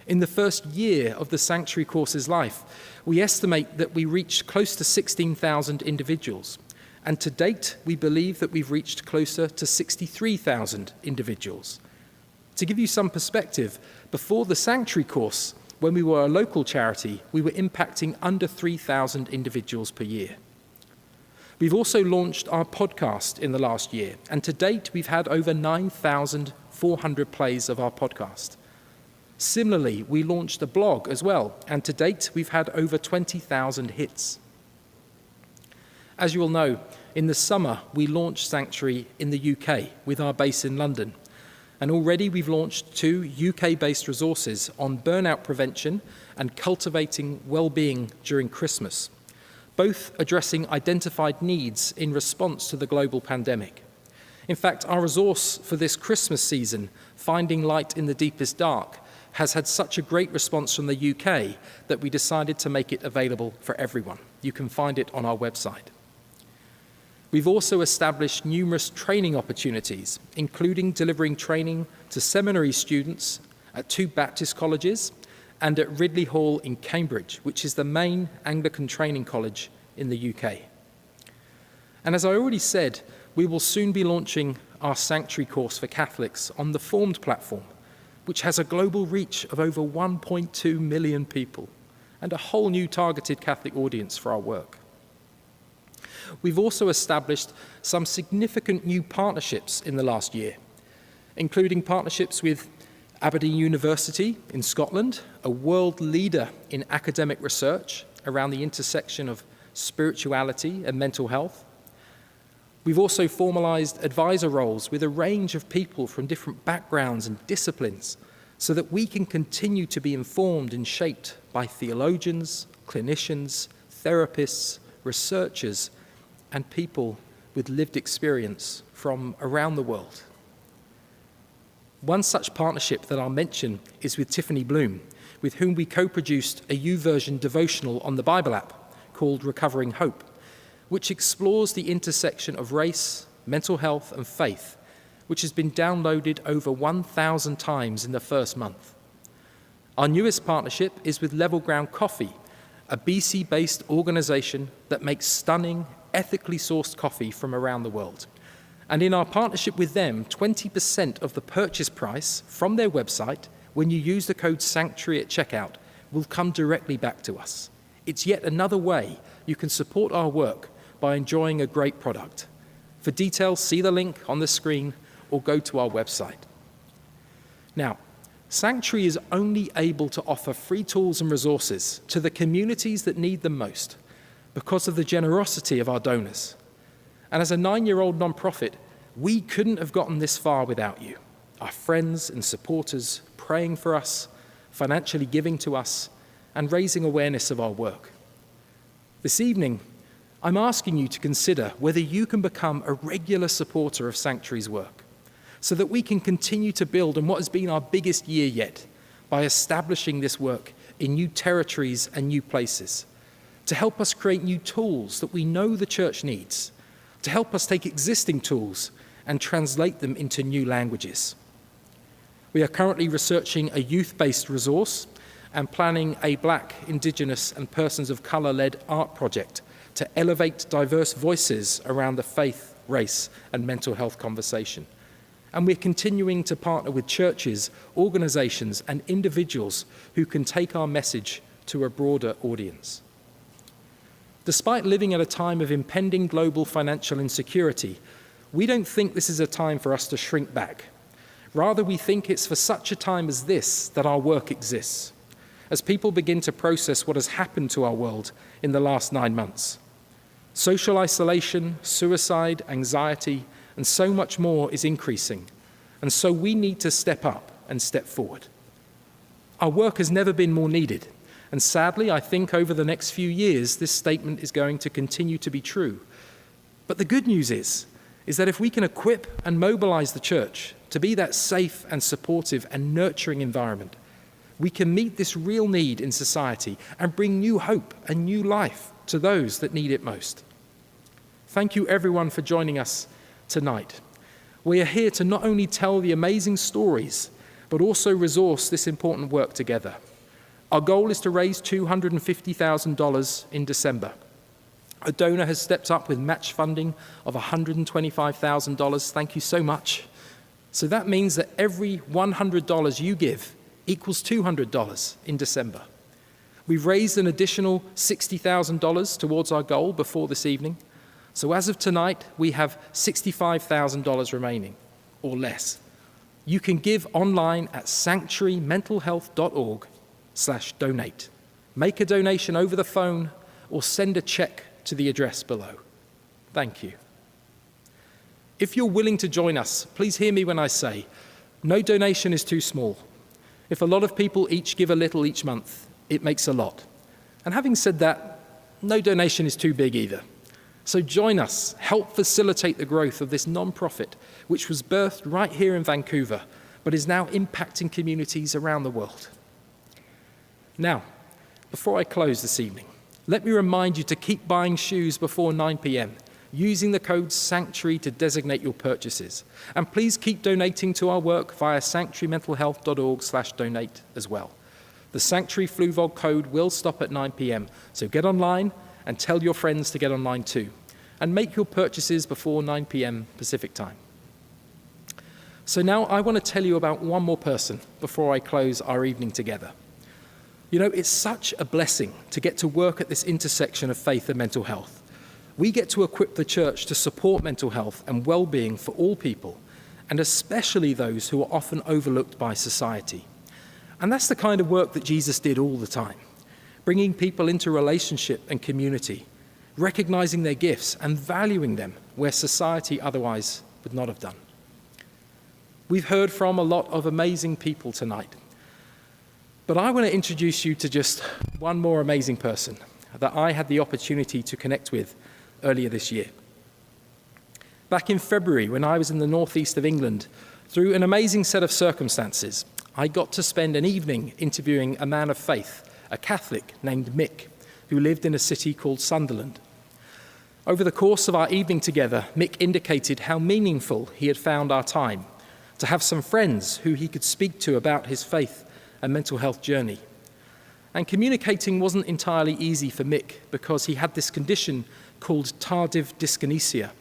In the first year of the Sanctuary course's life, we estimate that we reached close to 16,000 individuals. And to date, we believe that we've reached closer to 63,000 individuals. To give you some perspective, before the Sanctuary course, when we were a local charity, we were impacting under 3,000 individuals per year. We've also launched our podcast in the last year, and to date, we've had over 9,400 plays of our podcast. Similarly, we launched a blog as well, and to date, we've had over 20,000 hits. As you all know, in the summer, we launched Sanctuary in the UK with our base in London. And already we've launched 2 UK-based resources on burnout prevention and cultivating well-being during Christmas, both addressing identified needs in response to the global pandemic. In fact, our resource for this Christmas season, Finding Light in the Deepest Dark, has had such a great response from the UK that we decided to make it available for everyone. You can find it on our website. We've also established numerous training opportunities, including delivering training to seminary students at 2 Baptist colleges and at Ridley Hall in Cambridge, which is the main Anglican training college in the UK. And as I already said, we will soon be launching our Sanctuary course for Catholics on the Formed platform, which has a global reach of over 1.2 million people and a whole new targeted Catholic audience for our work. We've also established some significant new partnerships in the last year, including partnerships with Aberdeen University in Scotland, a world leader in academic research around the intersection of spirituality and mental health. We've also formalized advisor roles with a range of people from different backgrounds and disciplines so that we can continue to be informed and shaped by theologians, clinicians, therapists, researchers, and people with lived experience from around the world. One such partnership that I'll mention is with Tiffany Bloom, with whom we co-produced a YouVersion devotional on the Bible app called Recovering Hope, which explores the intersection of race, mental health, and faith, which has been downloaded over 1,000 times in the first month. Our newest partnership is with Level Ground Coffee, a BC-based organization that makes stunning, ethically sourced coffee from around the world. And in our partnership with them, 20% of the purchase price from their website, when you use the code Sanctuary at checkout, will come directly back to us. It's yet another way you can support our work by enjoying a great product. For details, see the link on the screen or go to our website. Now, Sanctuary is only able to offer free tools and resources to the communities that need them most because of the generosity of our donors. And as a 9-year-old nonprofit, we couldn't have gotten this far without you, our friends and supporters praying for us, financially giving to us, and raising awareness of our work. This evening, I'm asking you to consider whether you can become a regular supporter of Sanctuary's work so that we can continue to build on what has been our biggest year yet by establishing this work in new territories and new places, to help us create new tools that we know the church needs, to help us take existing tools and translate them into new languages. We are currently researching a youth-based resource and planning a Black, Indigenous, and persons of color-led art project to elevate diverse voices around the faith, race, and mental health conversation. And we're continuing to partner with churches, organizations, and individuals who can take our message to a broader audience. Despite living at a time of impending global financial insecurity, we don't think this is a time for us to shrink back. Rather, we think it's for such a time as this that our work exists, as people begin to process what has happened to our world in the last 9 months. Social isolation, suicide, anxiety, and so much more is increasing, and so we need to step up and step forward. Our work has never been more needed, and sadly, I think over the next few years, this statement is going to continue to be true. But the good news is that if we can equip and mobilize the church to be that safe and supportive and nurturing environment, we can meet this real need in society and bring new hope and new life to those that need it most. Thank you everyone for joining us tonight. We are here to not only tell the amazing stories, but also resource this important work together. Our goal is to raise $250,000 in December. A donor has stepped up with match funding of $125,000. Thank you so much. So that means that every $100 you give equals $200 in December. We've raised an additional $60,000 towards our goal before this evening. So as of tonight, we have $65,000 remaining, or less. You can give online at sanctuarymentalhealth.org/donate. Make a donation over the phone or send a check to the address below. Thank you. If you're willing to join us, please hear me when I say, no donation is too small. If a lot of people each give a little each month, it makes a lot. And having said that, no donation is too big either. So join us, help facilitate the growth of this non-profit, which was birthed right here in Vancouver, but is now impacting communities around the world. Now, before I close this evening, let me remind you to keep buying shoes before 9 p.m, using the code SANCTUARY to designate your purchases. And please keep donating to our work via sanctuarymentalhealth.org/donate as well. The Sanctuary Fluevog code will stop at 9 p.m, so get online and tell your friends to get online too. And make your purchases before 9 p.m. Pacific time. So now I want to tell you about one more person before I close our evening together. You know, it's such a blessing to get to work at this intersection of faith and mental health. We get to equip the church to support mental health and well-being for all people, and especially those who are often overlooked by society. And that's the kind of work that Jesus did all the time, bringing people into relationship and community, recognizing their gifts and valuing them where society otherwise would not have done. We've heard from a lot of amazing people tonight, but I want to introduce you to just one more amazing person that I had the opportunity to connect with earlier this year. Back in February, when I was in the northeast of England, through an amazing set of circumstances, I got to spend an evening interviewing a man of faith, a Catholic named Mick, who lived in a city called Sunderland. Over the course of our evening together, Mick indicated how meaningful he had found our time, to have some friends who he could speak to about his faith and mental health journey. And communicating wasn't entirely easy for Mick because he had this condition called tardive dyskinesia,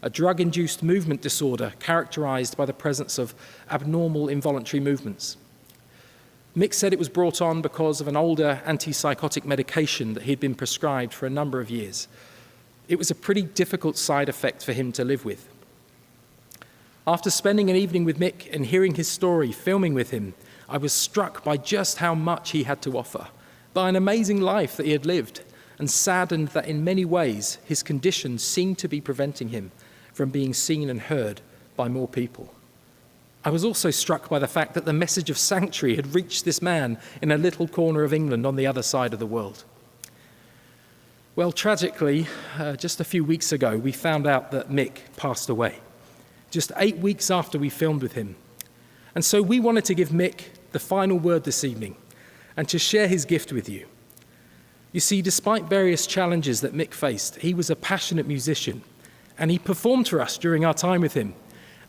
a drug-induced movement disorder characterized by the presence of abnormal involuntary movements. Mick said it was brought on because of an older antipsychotic medication that he'd been prescribed for a number of years. It was a pretty difficult side effect for him to live with. After spending an evening with Mick and hearing his story, filming with him, I was struck by just how much he had to offer, by an amazing life that he had lived, and saddened that in many ways his condition seemed to be preventing him from being seen and heard by more people. I was also struck by the fact that the message of sanctuary had reached this man in a little corner of England on the other side of the world. Well, tragically, just a few weeks ago, we found out that Mick passed away, just 8 weeks after we filmed with him. And so we wanted to give Mick the final word this evening and to share his gift with you. You see, despite various challenges that Mick faced, he was a passionate musician, and he performed for us during our time with him.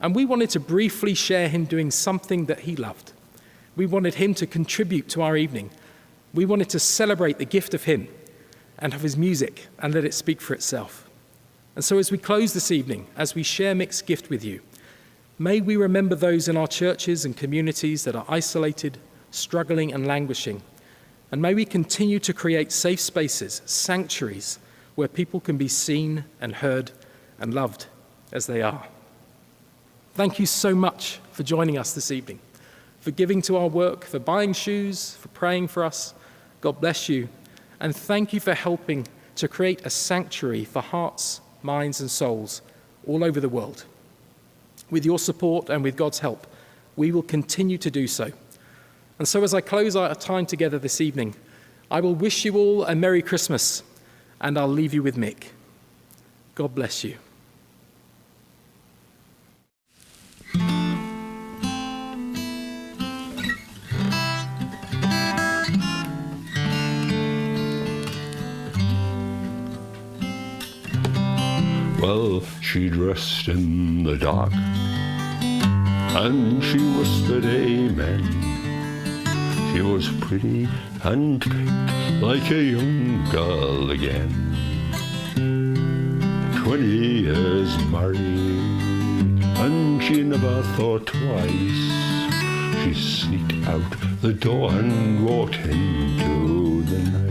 And we wanted to briefly share him doing something that he loved. We wanted him to contribute to our evening. We wanted to celebrate the gift of him and of his music and let it speak for itself. And so as we close this evening, as we share Mick's gift with you, may we remember those in our churches and communities that are isolated, struggling and languishing. And may we continue to create safe spaces, sanctuaries, where people can be seen and heard and loved as they are. Thank you so much for joining us this evening, for giving to our work, for buying shoes, for praying for us. God bless you. And thank you for helping to create a sanctuary for hearts, minds, and souls all over the world. With your support and with God's help, we will continue to do so. And so as I close our time together this evening, I will wish you all a Merry Christmas, and I'll leave you with Mick. God bless you. Well, she dressed in the dark, and she whispered amen. She was pretty and picked like a young girl again. 20 years married, and she never thought twice. She sneaked out the door and walked into the night.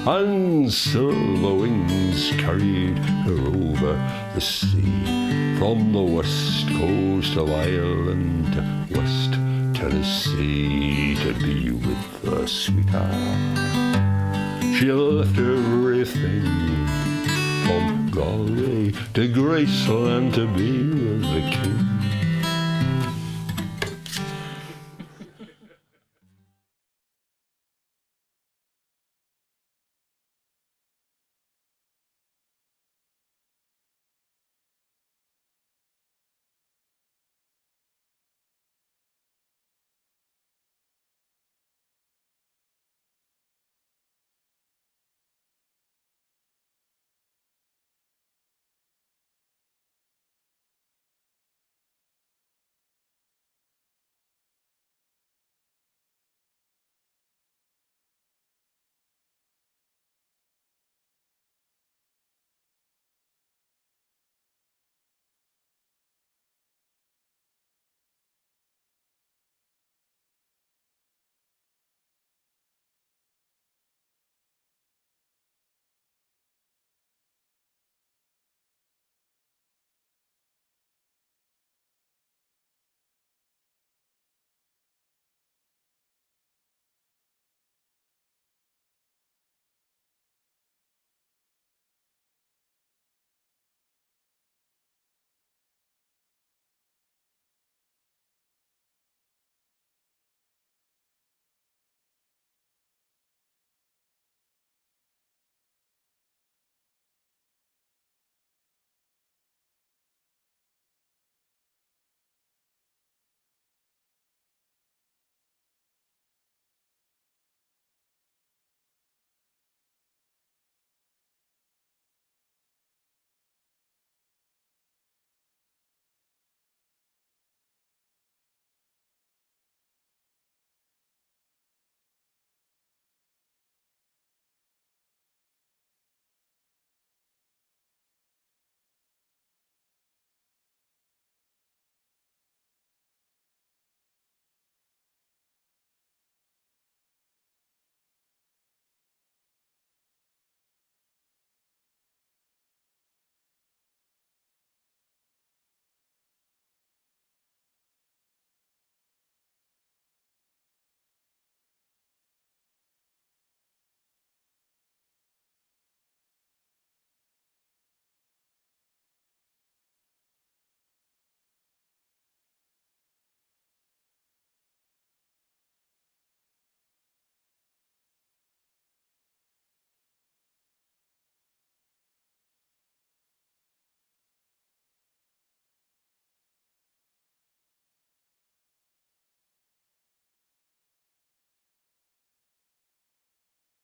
And silver wings carried her over the sea. from the west coast of Ireland to West Tennessee to be with a sweetheart. She left everything from Galway to Graceland to be with the king.